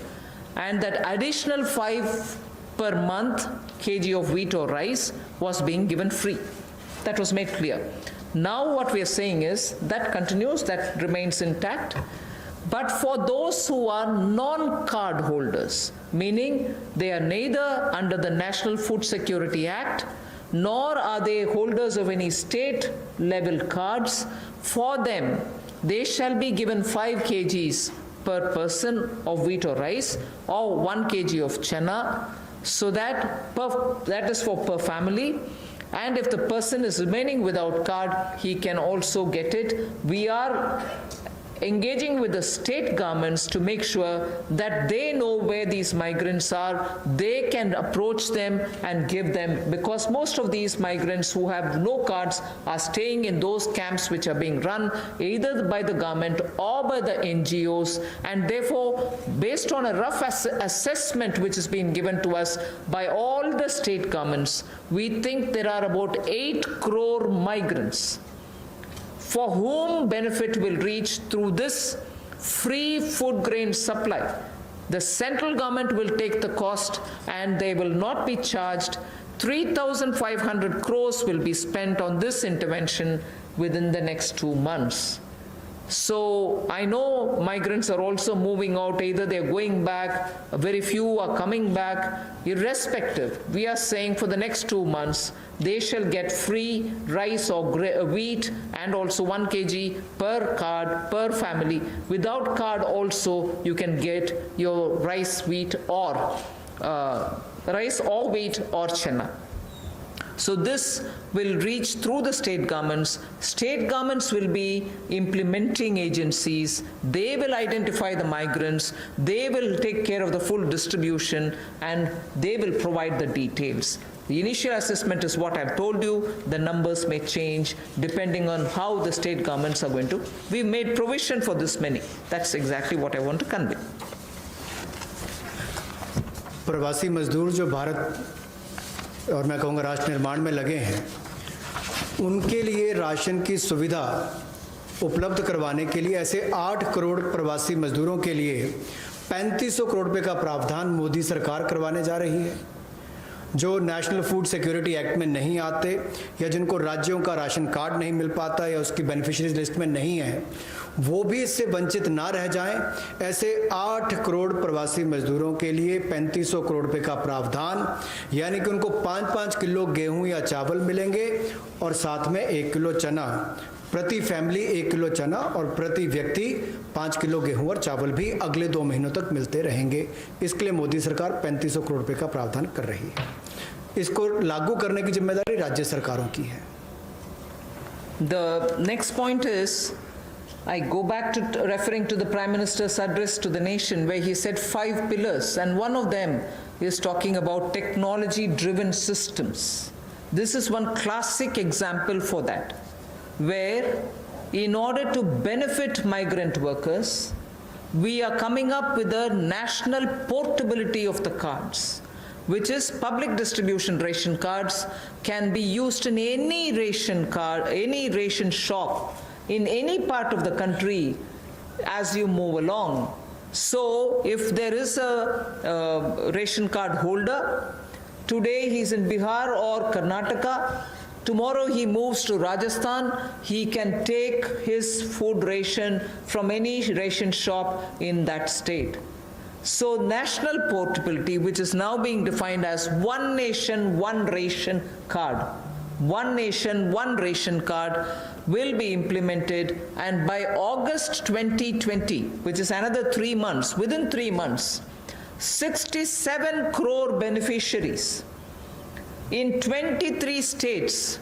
And that additional 5 per month kg of wheat or rice was being given free. That was made clear. Now what we are saying is that continues, that remains intact. But for those who are non-card holders, meaning they are neither under the National Food Security Act, nor are they holders of any state-level cards, for them, they shall be given 5 kgs per person of wheat or rice, or 1 kg of chana, so that is for per family. And if the person is remaining without card, he can also get it. We are engaging with the state governments to make sure that they know where these migrants are, they can approach them and give them, because most of these migrants who have no cards are staying in those camps which are being run either by the government or by the NGOs, and therefore, based on a rough assessment which is being given to us by all the state governments, we think there are about 8 crore migrants for whom benefit will reach through this free food grain supply. The central government will take the cost and they will not be charged. 3,500 crores will be spent on this intervention within the next 2 months. So I know migrants are also moving out, either they're going back, very few are coming back. Irrespective, we are saying for the next 2 months, they shall get free rice or wheat and also 1 kg per card, per family. Without card also, you can get your rice, wheat or wheat or chana. So this will reach through the state governments. State governments will be implementing agencies. They will identify the migrants. They will take care of the full distribution and they will provide the details. The initial assessment is what I've told you. The numbers may change depending on how the state governments are going to. We've made provision for this many. That's exactly what I want to convey.
प्रवासी मजदूर जो भारत और मैं कहूँगा राष्ट्र निर्माण में लगे हैं, उनके लिए राशन की सुविधा उपलब्ध करवाने के लिए ऐसे 8 करोड़ प्रवासी मजदूरों के लिए 3500 करोड़ रुपए का प्रावधान मोदी सरकार करवाने जा रही है। जो नेशनल फूड सिक्योरिटी एक्ट में नहीं आते या जिनको राज्यों का राशन कार्ड नहीं मिल पाता या उसकी बेनिफिशियरीज लिस्ट में नहीं है, वो भी इससे वंचित ना रह जाएं। ऐसे 8 करोड़ प्रवासी मजदूरों के लिए 3500 करोड़ रुपए का प्रावधान, यानी कि उनको 5-5 किलो गेहूं या चावल मिलेंगे और साथ में 1 किलो चना, प्रति फैमिली 1 किलो चना और प्रति व्यक्ति 5 किलो गेहूं और चावल भी अगले 2 महीनों तक मिलते रहेंगे। इसके लिए मोदी सरकार 3500 करोड़ रुपए का प्रावधान कर रही है। इसको लागू करने की जिम्मेदारी राज्य सरकारों की है।
The next point is, I go back to referring to the Prime Minister's address to the nation where he said 5 pillars, and one of them is talking about technology-driven systems. This is one classic example for that, where in order to benefit migrant workers, we are coming up with a national portability of the cards, which is public distribution ration cards can be used in any ration card, any ration shop in any part of the country as you move along. So if there is a ration card holder, today he's in Bihar or Karnataka, tomorrow he moves to Rajasthan, he can take his food ration from any ration shop in that state. So national portability, which is now being defined as one nation, one ration card. One nation, one ration card will be implemented, and by August 2020, which is another 3 months, within 3 months, 67 crore beneficiaries in 23 states,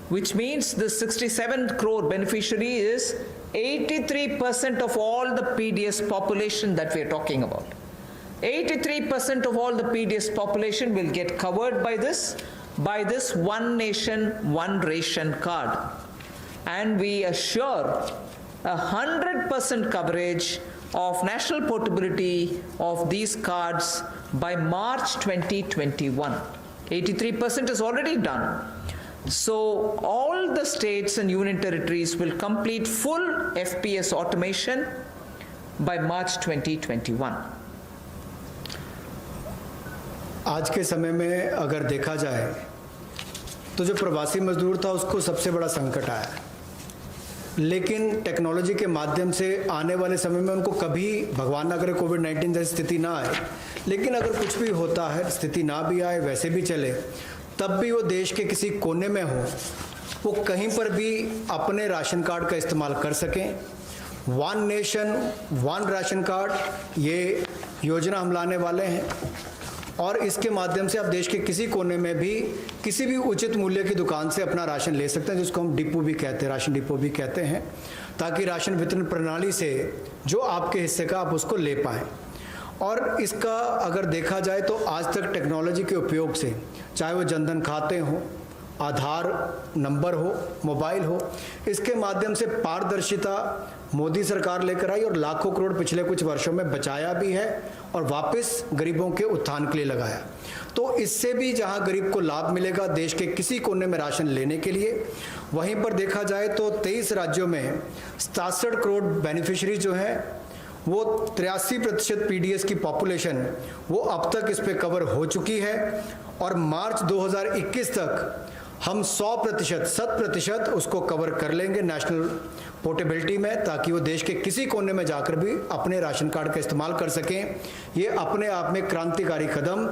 which means the 67 crore beneficiary is 83% of all the PDS population that we are talking about. 83% of all the PDS population will get covered by this one nation, one ration card. And we assure 100% coverage of national portability of these cards by March 2021. 83% is already done. So all the states and union territories will complete full FPS automation by March 2021.
आज के समय में अगर देखा जाए तो जो प्रवासी मजदूर था उसको सबसे बड़ा संकट आया, लेकिन टेक्नोलॉजी के माध्यम से आने वाले समय में उनको कभी भगवान ना करे कोविड-19 जैसी स्थिति ना आए, लेकिन अगर कुछ भी होता है, स्थिति ना भी आए, वैसे भी चले, तब भी वो देश के किसी कोने में हो, वो कहीं पर भी अपने राशन कार्ड का इस्तेमाल कर सकें। One nation one ration card, ये योजना हम लाने वाले हैं और इसके माध्यम से आप देश के किसी कोने में भी किसी भी उचित मूल्य की दुकान से अपना राशन ले सकते हैं, जिसको हम डिपो भी कहते हैं, राशन डिपो भी कहते हैं, ताकि राशन वितरण प्रणाली से जो आपके हिस्से का आप उसको ले पाएँ। और इसका अगर देखा जाए तो आज तक टेक्नोलॉजी के उपयोग से, चाहे वो जनधन खाते हों, आधार नंबर हो, मोबाइल हो, इसके माध्यम से पारदर्शिता मोदी सरकार लेकर आई और लाखों करोड़ पिछले कुछ वर्षों में बचाया भी है और वापस गरीबों के उत्थान के लिए लगाया। तो इससे भी जहां गरीब को लाभ मिलेगा देश के किसी कोने में राशन लेने के लिए, वहीं पर देखा जाए तो 23 राज्यों में 67 करोड़ बेनिफिशरी जो हैं वो 83% पीडीएस की पॉपुलेशन वो अब तक इस पे कवर हो चुकी है और मार्च 2021 तक हम 100% उसको कवर कर लेंगे नेशनल पोर्टेबिलिटी में, ताकि वो देश के किसी कोने में जाकर भी अपने राशन कार्ड का इस्तेमाल कर सकें। ये अपने आप में क्रांतिकारी कदम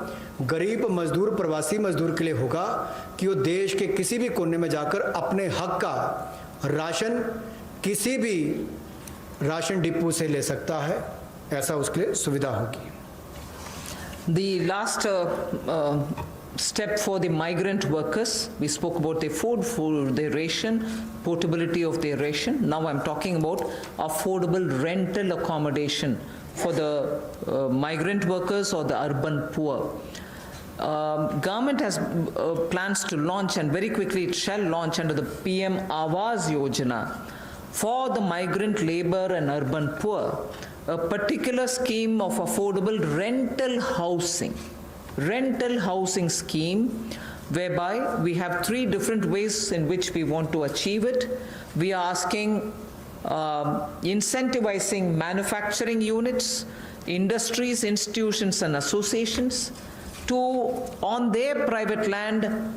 गरीब मजदूर, प्रवासी मजदूर के लिए होगा कि वो देश के किसी भी कोने में जाकर अपने हक का राशन किसी भी राशन डिपो से ले सकता है, ऐसा उसके लिए सुविधा होगी।
The last step for the migrant workers, we spoke about their food, for their ration, portability of their ration. Now I'm talking about affordable rental accommodation for the migrant workers or the urban poor. Government has plans to launch, and very quickly it shall launch under the PM Awas Yojana for the migrant labor and urban poor, a particular scheme of affordable rental housing scheme, whereby we have three different ways in which we want to achieve it. We are asking incentivizing manufacturing units, industries, institutions and associations to, on their private land,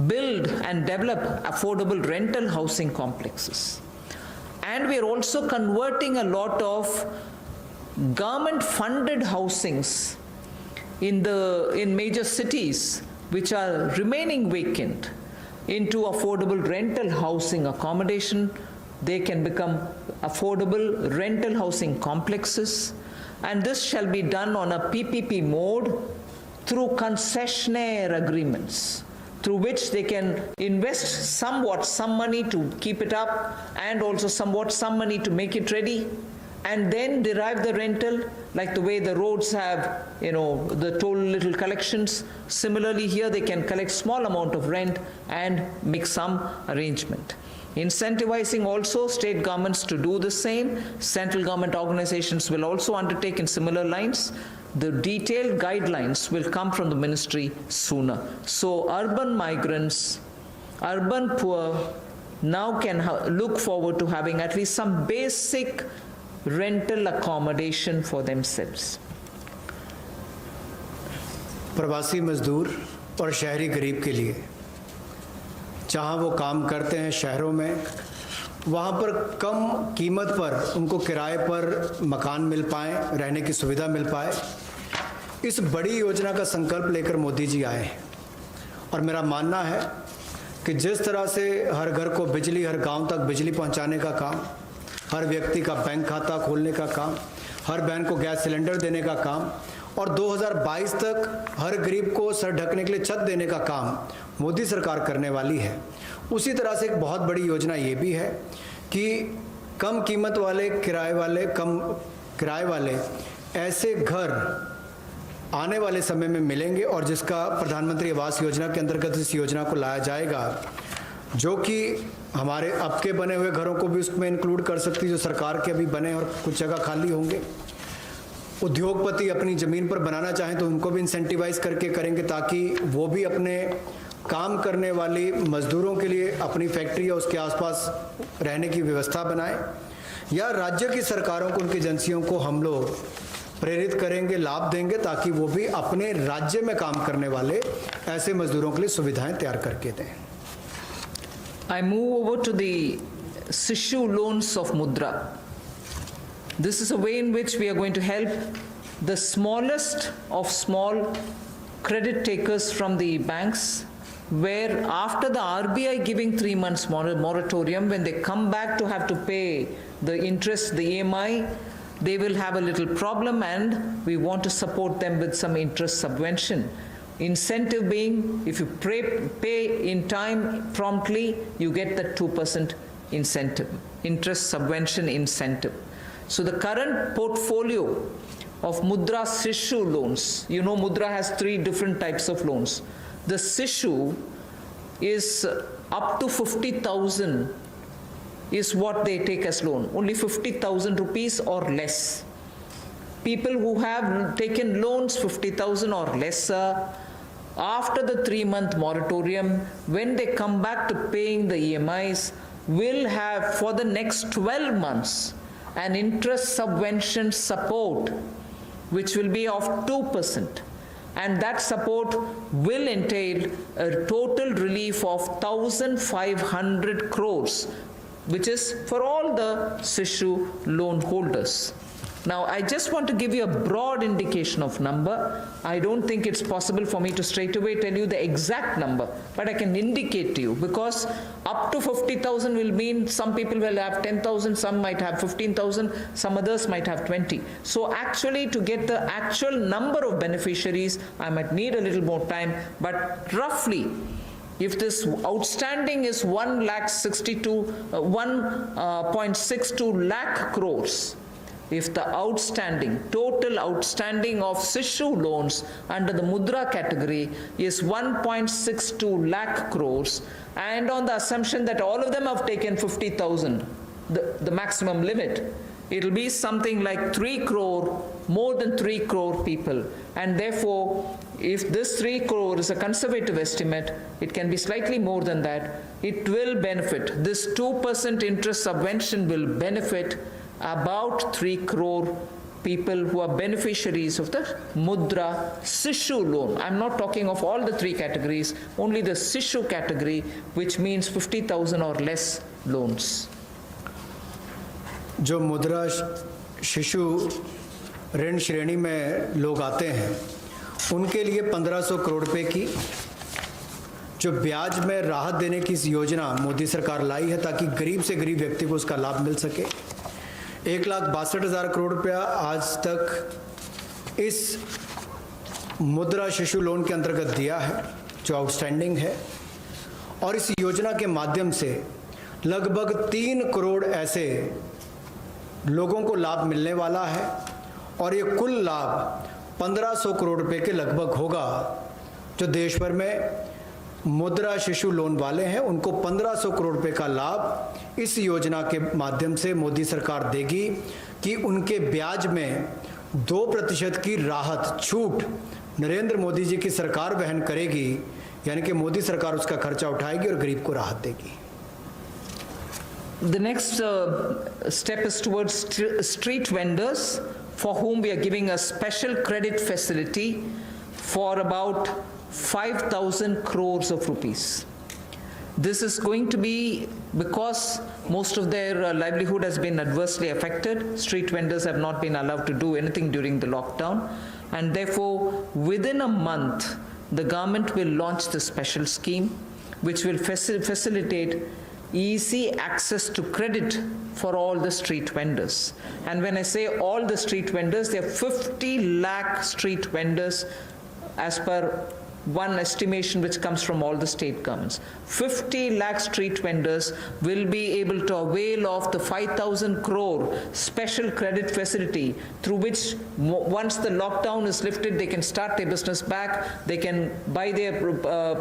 build and develop affordable rental housing complexes. And we are also converting a lot of government-funded housings in major cities which are remaining vacant into affordable rental housing accommodation. They can become affordable rental housing complexes, and this shall be done on a PPP mode through concessionaire agreements, through which they can invest somewhat some money to keep it up and also somewhat some money to make it ready, and then derive the rental, like the way the roads have, the toll little collections. Similarly here they can collect small amount of rent and make some arrangement. Incentivizing also state governments to do the same. Central government organizations will also undertake in similar lines. The detailed guidelines will come from the ministry sooner. So urban migrants, urban poor now can look forward to having at least some basic rental accommodation for themselves.
प्रवासी मजदूर और शहरी गरीब के लिए जहाँ वो काम करते हैं शहरों में, वहाँ पर कम कीमत पर उनको किराए पर मकान मिल पाए, रहने की सुविधा मिल पाए, इस बड़ी योजना का संकल्प लेकर मोदी जी आए हैं। और मेरा मानना है कि जिस तरह से हर घर को बिजली, हर गांव तक बिजली पहुंचाने का काम, हर व्यक्ति का बैंक खाता खोलने का काम, हर बहन को गैस सिलेंडर देने का काम, और 2022 तक हर गरीब को सर ढकने के लिए छत देने का काम मोदी सरकार करने वाली है, उसी तरह से एक बहुत बड़ी योजना ये भी है कि कम कीमत वाले, कम किराए वाले ऐसे घर आने वाले समय में मिलेंगे, और जिसका प्रधानमंत्री आवास योजना के अंतर्गत इस योजना को लाया जाएगा, जो कि हमारे अब के बने हुए घरों को भी उसमें इंक्लूड कर सकती है, जो सरकार के अभी बने और कुछ जगह खाली होंगे। उद्योगपति अपनी ज़मीन पर बनाना चाहें तो उनको भी इंसेंटिवाइज करके करेंगे, ताकि वो भी अपने काम करने वाली मजदूरों के लिए अपनी फैक्ट्री या उसके आसपास रहने की व्यवस्था बनाएं, या राज्य की सरकारों को, उनकी एजेंसियों को हम लोग प्रेरित करेंगे, लाभ देंगे, ताकि वो भी अपने राज्य में काम करने वाले ऐसे मजदूरों के लिए सुविधाएं तैयार करके दें।
I move over to the Sishu loans of Mudra. This is a way in which we are going to help the smallest of small credit takers from the banks, where after the RBI giving 3 months moratorium, when they come back to have to pay the interest, the EMI, they will have a little problem, and we want to support them with some interest subvention. Incentive being, if you pay in time promptly, you get the 2% incentive, interest subvention incentive. So the current portfolio of Mudra Sishu loans, Mudra has 3 different types of loans. The Sishu is up to 50,000 is what they take as loan, only 50,000 rupees or less. People who have taken loans 50,000 or lesser, after the 3-month moratorium, when they come back to paying the EMIs, will have for the next 12 months an interest subvention support, which will be of 2%. And that support will entail a total relief of 1,500 crores which is for all the Sishu loan holders. Now, I just want to give you a broad indication of number. I don't think it's possible for me to straight away tell you the exact number, but I can indicate to you, because up to 50,000 will mean some people will have 10,000, some might have 15,000, some others might have 20. So actually, to get the actual number of beneficiaries, I might need a little more time, but roughly, if this outstanding is 1.62 lakh crores, if the total outstanding of Sishu loans under the Mudra category is 1.62 lakh crores, and on the assumption that all of them have taken 50,000, the maximum limit, it'll be something like 3 crore, more than 3 crore people. And therefore, if this 3 crore is a conservative estimate, it can be slightly more than that. It will benefit. This 2% interest subvention will benefit about 3 crore people who are beneficiaries of the Mudra Sishu loan. I'm not talking of all the 3 categories, only the Sishu category, which means 50,000 or less loans.
जो मुद्रा शिशु ऋण श्रेणी में लोग आते हैं, उनके लिए 1500 करोड़ रुपए की जो ब्याज में राहत देने की इस योजना मोदी सरकार लाई है, ताकि गरीब से गरीब व्यक्ति को उसका लाभ मिल सके। 1,62,000 करोड़ रुपया आज तक इस मुद्रा शिशु लोन के अंतर्गत दिया है, जो आउटस्टैंडिंग है, और इस योजना के माध्यम से लगभग 3 करोड़ ऐसे लोगों को लाभ मिलने वाला है, और ये कुल लाभ 1500 करोड़ रुपए के लगभग होगा। जो देश भर में मुद्रा शिशु लोन वाले हैं, उनको 1500 करोड़ रुपए का लाभ इस योजना के माध्यम से मोदी सरकार देगी, कि उनके ब्याज में 2% की राहत, छूट नरेंद्र मोदी जी की सरकार वहन करेगी, यानी कि मोदी सरकार उसका खर्चा उठाएगी और गरीब को राहत देगी।
The next step is towards street vendors, for whom we are giving a special credit facility for about 5,000 crores of rupees. This is going to be because most of their livelihood has been adversely affected. Street vendors have not been allowed to do anything during the lockdown, and therefore within a month the government will launch the special scheme, which will facilitate easy access to credit for all the street vendors. And when I say all the street vendors, there are 50 lakh street vendors as per one estimation which comes from all the state governments. 50 lakh street vendors will be able to avail of the 5,000 crore special credit facility, through which once the lockdown is lifted, they can start their business back, they can buy their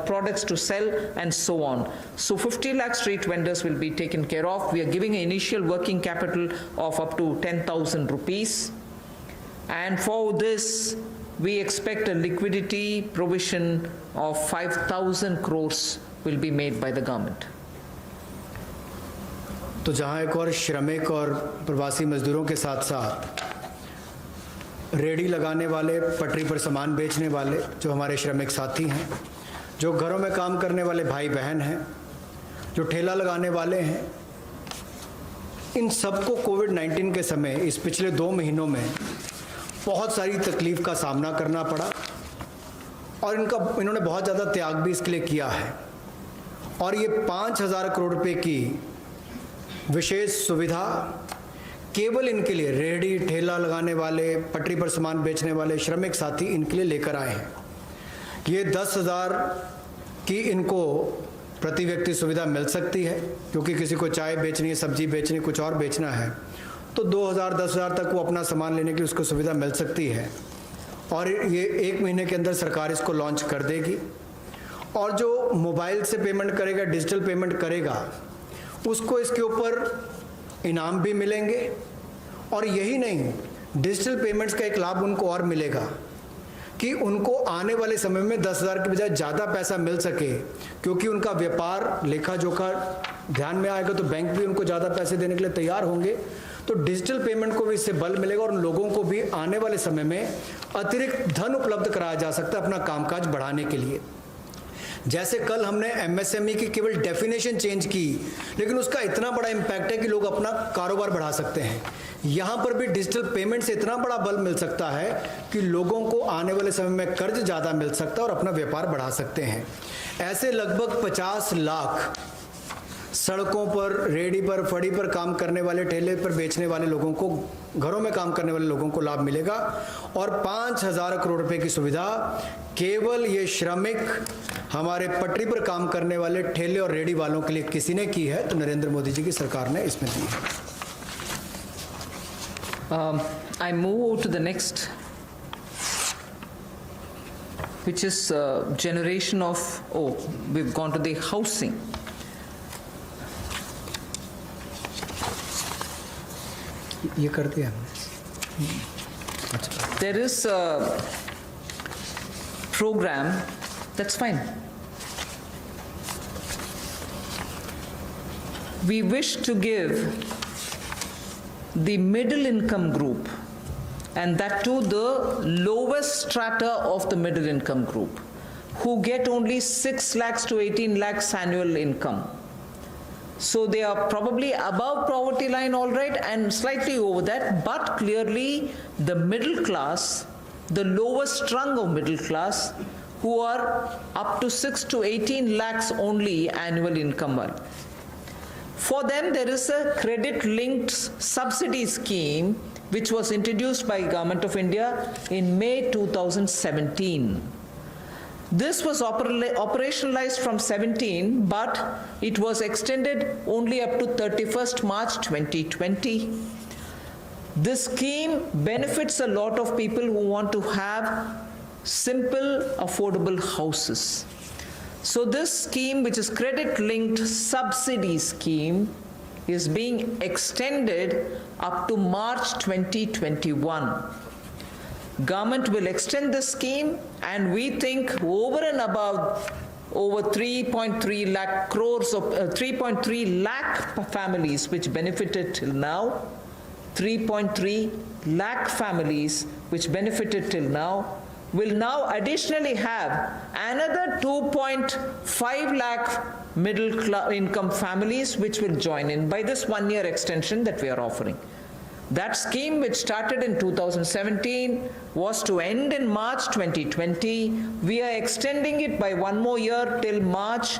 products to sell, and so on. So 50 lakh street vendors will be taken care of. We are giving an initial working capital of up to 10,000 rupees. And for this, we expect a liquidity provision of 5,000 crores will be made by the government.
तो जहां एक और श्रमिक और प्रवासी मजदूरों के साथ साथ रेडी लगाने वाले, पटरी पर सामान बेचने वाले जो हमारे श्रमिक साथी हैं, जो घरों में काम करने वाले भाई बहन हैं, जो ठेला लगाने वाले हैं, इन सबको कोविड-19 के समय इस पिछले 2 महीनों में बहुत सारी तकलीफ का सामना करना पड़ा, और इन्होंने बहुत ज़्यादा त्याग भी इसके लिए किया है। और ये 5,000 करोड़ रुपए की विशेष सुविधा केवल इनके लिए, रेहड़ी ठेला लगाने वाले, पटरी पर सामान बेचने वाले श्रमिक साथी, इनके लिए लेकर आए हैं। ये 10,000 की इनको प्रति व्यक्ति सुविधा मिल सकती है, क्योंकि किसी को चाय बेचनी है, सब्जी बेचनी, कुछ और बेचना है, तो 2,000 10,000 तक वो अपना सामान लेने की उसको सुविधा मिल सकती है। और ये 1 महीने के अंदर सरकार इसको लॉन्च कर देगी। और जो मोबाइल से पेमेंट करेगा, डिजिटल पेमेंट करेगा, उसको इसके ऊपर इनाम भी मिलेंगे। और यही नहीं, डिजिटल पेमेंट्स का एक लाभ उनको और मिलेगा कि उनको आने वाले समय में 10,000 की बजाय ज़्यादा पैसा मिल सके, क्योंकि उनका व्यापार लेखा जोखा ध्यान में आएगा, तो बैंक भी उनको ज़्यादा पैसे देने के लिए तैयार होंगे। तो डिजिटल पेमेंट को भी इससे बल मिलेगा, और उन लोगों को भी आने वाले समय में अतिरिक्त धन उपलब्ध कराया जा सकता है अपना कामकाज बढ़ाने के लिए। जैसे कल हमने एमएसएमई की केवल डेफिनेशन चेंज की, लेकिन उसका इतना बड़ा इम्पैक्ट है कि लोग अपना कारोबार बढ़ा सकते हैं। यहाँ पर भी डिजिटल पेमेंट से इतना बड़ा बल मिल सकता है कि लोगों को आने वाले समय में कर्ज ज़्यादा मिल सकता है और अपना व्यापार बढ़ा सकते हैं। ऐसे लगभग 50 लाख सड़कों पर, रेहड़ी पर, फड़ी पर काम करने वाले, ठेले पर बेचने वाले लोगों को, घरों में काम करने वाले लोगों को लाभ मिलेगा। और 5,000 करोड़ रुपए की सुविधा केवल ये श्रमिक, हमारे पटरी पर काम करने वाले ठेले और रेहड़ी वालों के लिए किसी ने की है तो नरेंद्र मोदी जी की सरकार ने इसमें दी है।
I move to the next, which is generation of, we've gone to the housing.
ये कर दिया हमने।
There is a program, that's fine. We wish to give the middle income group, and that too the lowest strata of the middle income group, who get only 6 lakhs to 18 lakhs annual income. So they are probably above poverty line, all right, and slightly over that, but clearly the middle class, the lowest rung of middle class, who are up to 6 to 18 lakhs only annual income. For them, there is a credit-linked subsidy scheme which was introduced by Government of India in May 2017. This was operationalized from 17, but it was extended only up to 31st March 2020. This scheme benefits a lot of people who want to have simple, affordable houses. So this scheme, which is credit-linked subsidy scheme, is being extended up to March 2021. Government will extend this scheme, and we think over and above over 3.3 lakh crores of 3.3 lakh families which benefited till now, 3.3 lakh families which benefited till now will now additionally have another 2.5 lakh middle income families which will join in by this 1-year extension that we are offering. That scheme, which started in 2017, was to end in March 2020. We are extending it by 1 more year till March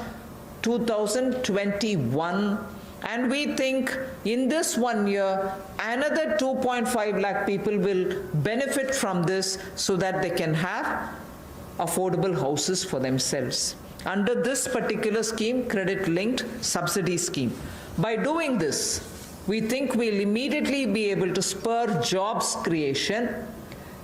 2021. And we think in this 1 year, another 2.5 lakh people will benefit from this so that they can have affordable houses for themselves. Under this particular scheme, credit-linked subsidy scheme. By doing this, we think we'll immediately be able to spur jobs creation.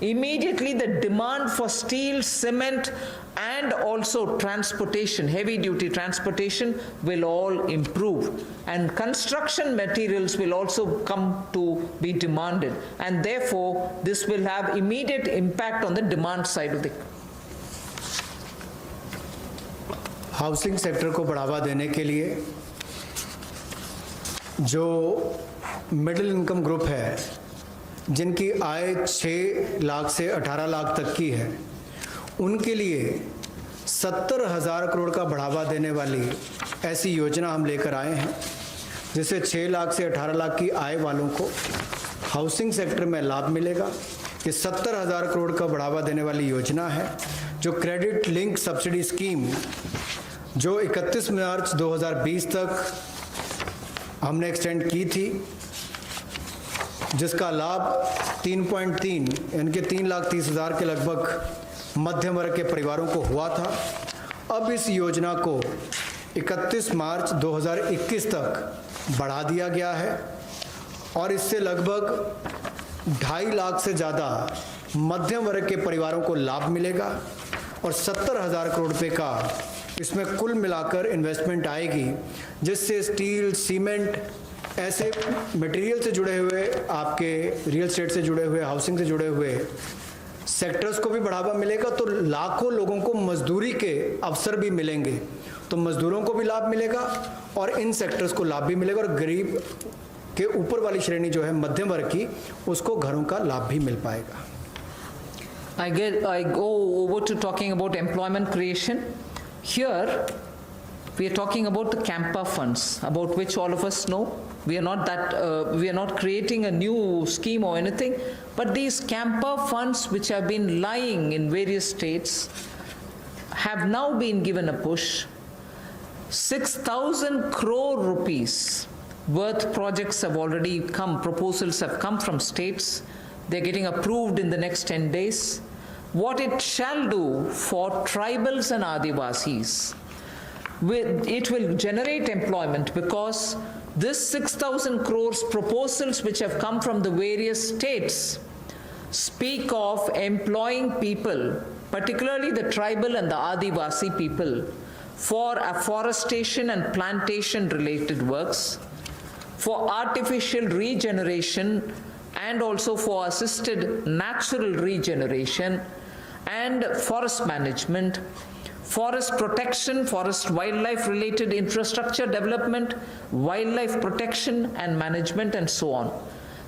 Immediately the demand for steel, cement, and also transportation, heavy-duty transportation, will all improve. And construction materials will also come to be demanded. And therefore, this will have immediate impact on the demand side of the
housing sector को बढ़ावा देने के लिए जो middle income group है, जिनकी आय 6 लाख से 18 लाख तक की है, उनके लिए 70,000 करोड़ का बढ़ावा देने वाली ऐसी योजना हम लेकर आए हैं, जिससे 6 लाख से 18 लाख की आय वालों को हाउसिंग सेक्टर में लाभ मिलेगा। ये 70,000 करोड़ का बढ़ावा देने वाली योजना है, जो क्रेडिट लिंक सब्सिडी स्कीम, जो 31 मार्च 2020 तक हमने एक्सटेंड की थी, जिसका लाभ 3.3 यानी कि 3,30,000 के लगभग मध्यम वर्ग के परिवारों को हुआ था। अब इस योजना को 31 मार्च 2021 तक बढ़ा दिया गया है और इससे लगभग 2.5 लाख से ज़्यादा मध्यम वर्ग के परिवारों को लाभ मिलेगा और 70,000 करोड़ रुपए का इसमें कुल मिलाकर इन्वेस्टमेंट आएगी, जिससे स्टील, सीमेंट, ऐसे मटेरियल से जुड़े हुए, आपके रियल एस्टेट से जुड़े हुए, हाउसिंग से जुड़े हुए सेक्टर्स को भी बढ़ावा मिलेगा। तो लाखों लोगों को मजदूरी के अवसर भी मिलेंगे, तो मजदूरों को भी लाभ मिलेगा और इन सेक्टर्स को लाभ भी मिलेगा और गरीब के ऊपर वाली श्रेणी जो है मध्यम वर्ग की, उसको घरों का लाभ भी मिल पाएगा।
I go over to talking about employment creation. Here, we are talking about the Campa funds, about which all of us know. We are not creating a new scheme or anything, but these Campa funds which have been lying in various states have now been given a push. 6,000 crore rupees worth projects have already come, proposals have come from states. They're getting approved in the next 10 days. What it shall do for tribals and Adivasis, it will generate employment, because this 6,000 crores proposals which have come from the various states speak of employing people, particularly the tribal and the Adivasi people, for afforestation and plantation related works, for artificial regeneration, and also for assisted natural regeneration, and forest management, forest protection, forest wildlife related infrastructure development, wildlife protection and management, and so on.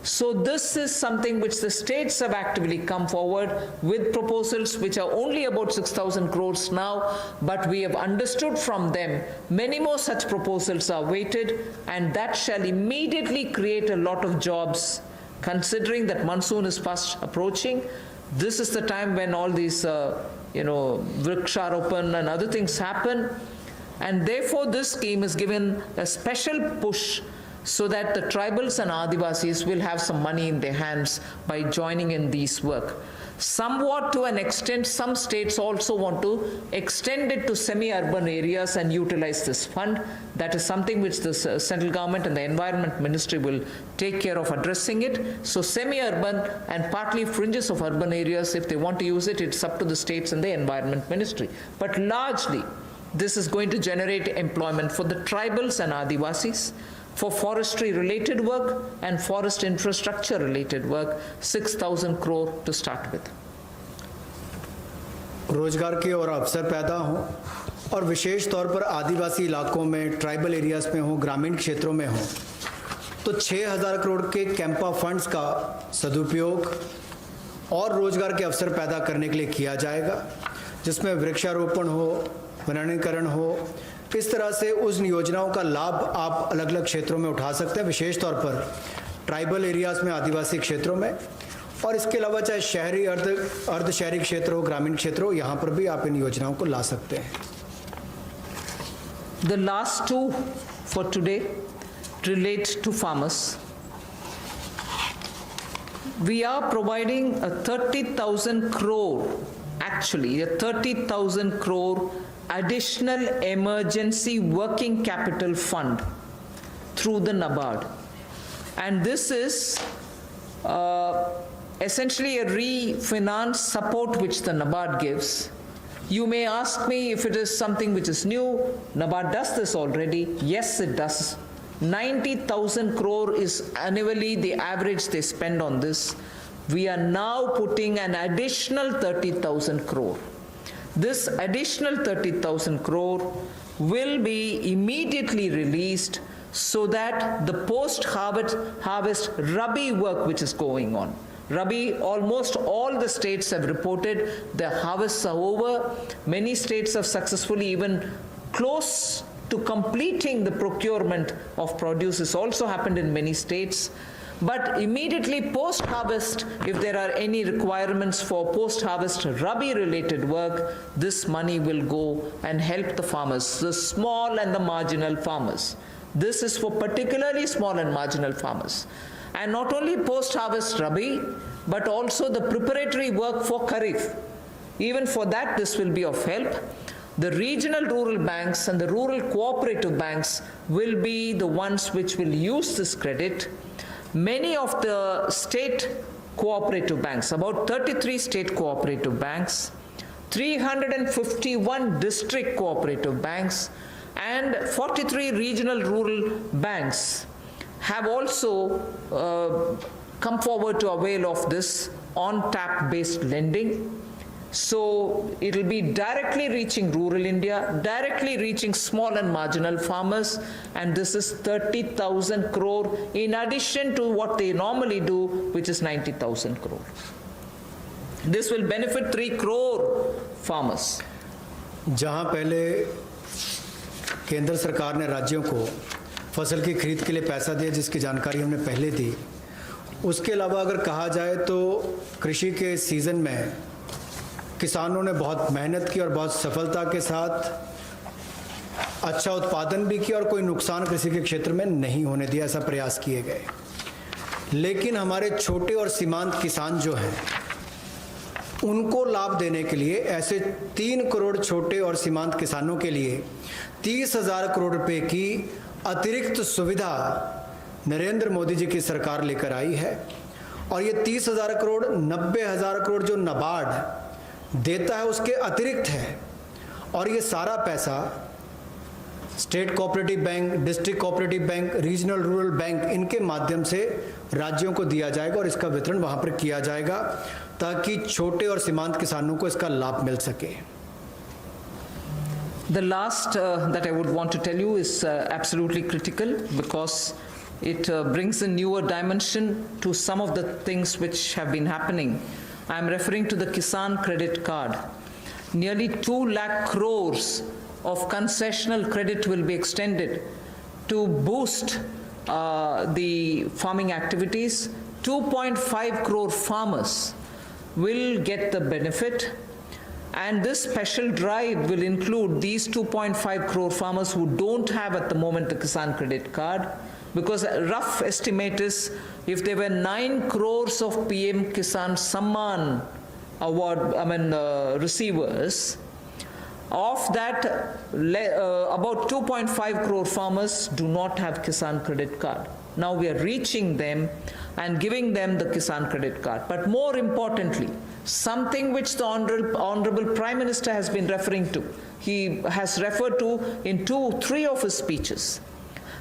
So this is something which the states have actively come forward with proposals which are only about 6,000 crores now, but we have understood from them many more such proposals are waited, and that shall immediately create a lot of jobs. Considering that monsoon is fast approaching, this is the time when all these Vriksharopan and other things happen, and therefore this scheme is given a special push so that the tribals and Adivasis will have some money in their hands by joining in these work. Somewhat to an extent, some states also want to extend it to semi-urban areas and utilize this fund. That is something which the central government and the Environment Ministry will take care of addressing it. So semi-urban and partly fringes of urban areas, if they want to use it, it's up to the states and the Environment Ministry. But largely, this is going to generate employment for the tribals and Adivasis, for forestry-related work and forest infrastructure-related work, 6,000 crore to start with.
रोजगार के और अवसर पैदा हों, और विशेष तौर पर आदिवासी इलाकों में, ट्राइबल एरियाज़ में हो, ग्रामीण क्षेत्रों में हो, तो 6,000 करोड़ के कैंपा फंड्स का सदुपयोग और रोजगार के अवसर पैदा करने के लिए किया जाएगा, जिसमें वृक्षारोपण हो, वनीकरण हो। इस तरह से उस योजनाओं का लाभ आप अलग अलग क्षेत्रों में उठा सकते हैं, विशेष तौर पर ट्राइबल एरियाज़ में, आदिवासी क्षेत्रों में, और इसके अलावा चाहे शहरी अर्ध शहरी क्षेत्र हो, ग्रामीण क्षेत्र हो, यहाँ पर भी आप इन योजनाओं को ला सकते हैं।
The last two for today relate to farmers. We are providing a 30,000 crore, actually a 30,000 crore additional emergency working capital fund through the NABARD. And this is essentially a refinance support which the NABARD gives. You may ask me if it is something which is new. NABARD does this already. Yes, it does. 90,000 crore is annually the average they spend on this. We are now putting an additional 30,000 crore. This additional 30,000 crore will be immediately released so that the post-harvest Rabi work which is going on. Rabi, almost all the states have reported the harvests are over. Many states have successfully even close to completing the procurement of produce. This also happened in many states. But immediately post-harvest, if there are any requirements for post-harvest Rabi-related work, this money will go and help the farmers, the small and the marginal farmers. This is for particularly small and marginal farmers. And not only post-harvest Rabi, but also the preparatory work for Kharif. Even for that, this will be of help. The regional rural banks and the rural cooperative banks will be the ones which will use this credit. Many of the state cooperative banks, about 33 state cooperative banks, 351 district cooperative banks, and 43 regional rural banks have also come forward to avail of this on-tap based lending. So it will be directly reaching rural India, directly reaching small and marginal farmers, and this is 30,000 crore in addition to what they normally do, which is 90,000 crore. This will benefit 3 crore farmers.
जहां पहले केंद्र सरकार ने राज्यों को फसल की खरीद के लिए पैसा दिया, जिसकी जानकारी हमने पहले दी, उसके अलावा अगर कहा जाए तो कृषि के सीज़न में किसानों ने बहुत मेहनत की और बहुत सफलता के साथ अच्छा उत्पादन भी किया और कोई नुकसान कृषि के क्षेत्र में नहीं होने दिया, ऐसा प्रयास किए गए। लेकिन हमारे छोटे और सीमांत किसान जो हैं, उनको लाभ देने के लिए ऐसे 3 करोड़ छोटे और सीमांत किसानों के लिए 30,000 करोड़ रुपए की अतिरिक्त सुविधा नरेंद्र मोदी जी की सरकार लेकर आई है। और ये 30,000 करोड़ 90,000 करोड़ जो नाबार्ड देता है उसके अतिरिक्त है। और ये सारा पैसा state cooperative bank, district cooperative bank, regional rural bank, इनके माध्यम से राज्यों को दिया जाएगा और इसका वितरण वहां पर किया जाएगा ताकि छोटे और सीमांत किसानों को इसका लाभ मिल सके।
The last that I would want to tell you is absolutely critical because it brings a newer dimension to some of the things which have been happening. I am referring to the Kisan Credit Card. Nearly 2 lakh crores of concessional credit will be extended to boost the farming activities. 2.5 crore farmers will get the benefit. And this special drive will include these 2.5 crore farmers who don't have at the moment the Kisan Credit Card, because a rough estimate is if there were 9 crores of PM Kisan Samman Award, receivers, of that about 2.5 crore farmers do not have Kisan Credit Card. Now we are reaching them and giving them the Kisan Credit Card. But more importantly, something which the Honorable Prime Minister has been referring to, he has referred to in 2-3 of his speeches,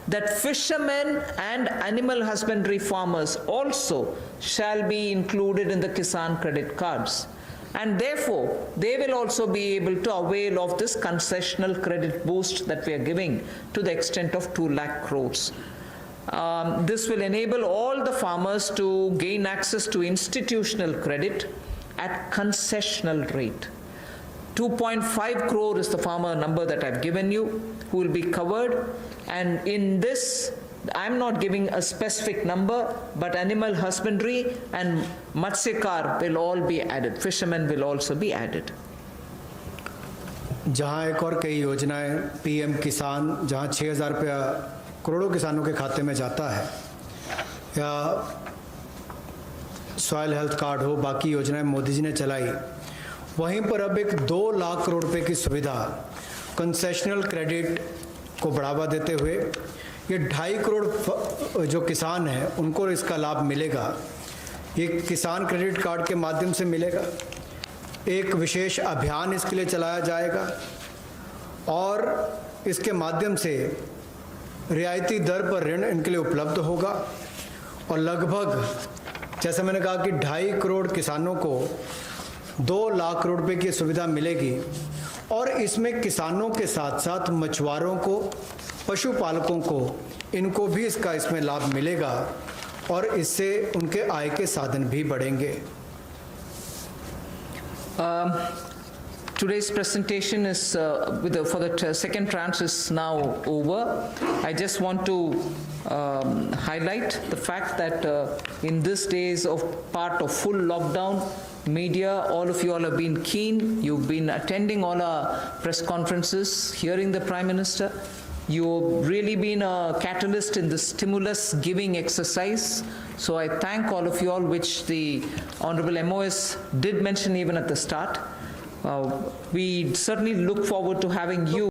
that fishermen and animal husbandry farmers also shall be included in the Kisan Credit Cards. And therefore, they will also be able to avail of this concessional credit boost that we are giving to the extent of 2 lakh crores. This will enable all the farmers to gain access to institutional credit at concessional rate. 2.5 crore is the farmer number that I've given you who will be covered, and in this I'm not giving a specific number, but animal husbandry and Matsyakar will all be added. Fishermen will also be added.
जहां एक और कई योजनाएं PM किसान, जहां 6,000 रुपया करोड़ों किसानों के खाते में जाता है, या सॉइल हेल्थ कार्ड हो, बाकी योजनाएं मोदी जी ने चलाई, वहीं पर अब एक 2 लाख करोड़ रुपए की सुविधा कंसेशनल क्रेडिट को बढ़ावा देते हुए ये 2.5 करोड़ जो किसान हैं उनको इसका लाभ मिलेगा। ये किसान क्रेडिट कार्ड के माध्यम से मिलेगा। एक विशेष अभियान इसके लिए चलाया जाएगा और इसके माध्यम से रियायती दर पर ऋण इनके लिए उपलब्ध होगा। और लगभग जैसे मैंने कहा कि 2.5 करोड़ किसानों को 2 लाख करोड़ रुपए की सुविधा मिलेगी। और इसमें किसानों के साथ साथ मछुआरों को, पशुपालकों को, इनको भी इसमें लाभ मिलेगा और इससे उनके आय के साधन भी बढ़ेंगे।
Today's presentation is for the second tranche is now over. I just want to highlight the fact that in these days of part of full lockdown, media, all of you all have been keen. You've been attending all our press conferences, hearing the Prime Minister. You've really been a catalyst in the stimulus giving exercise. So I thank all of you all, which the Honorable MOS did mention even at the start. We certainly look forward to having you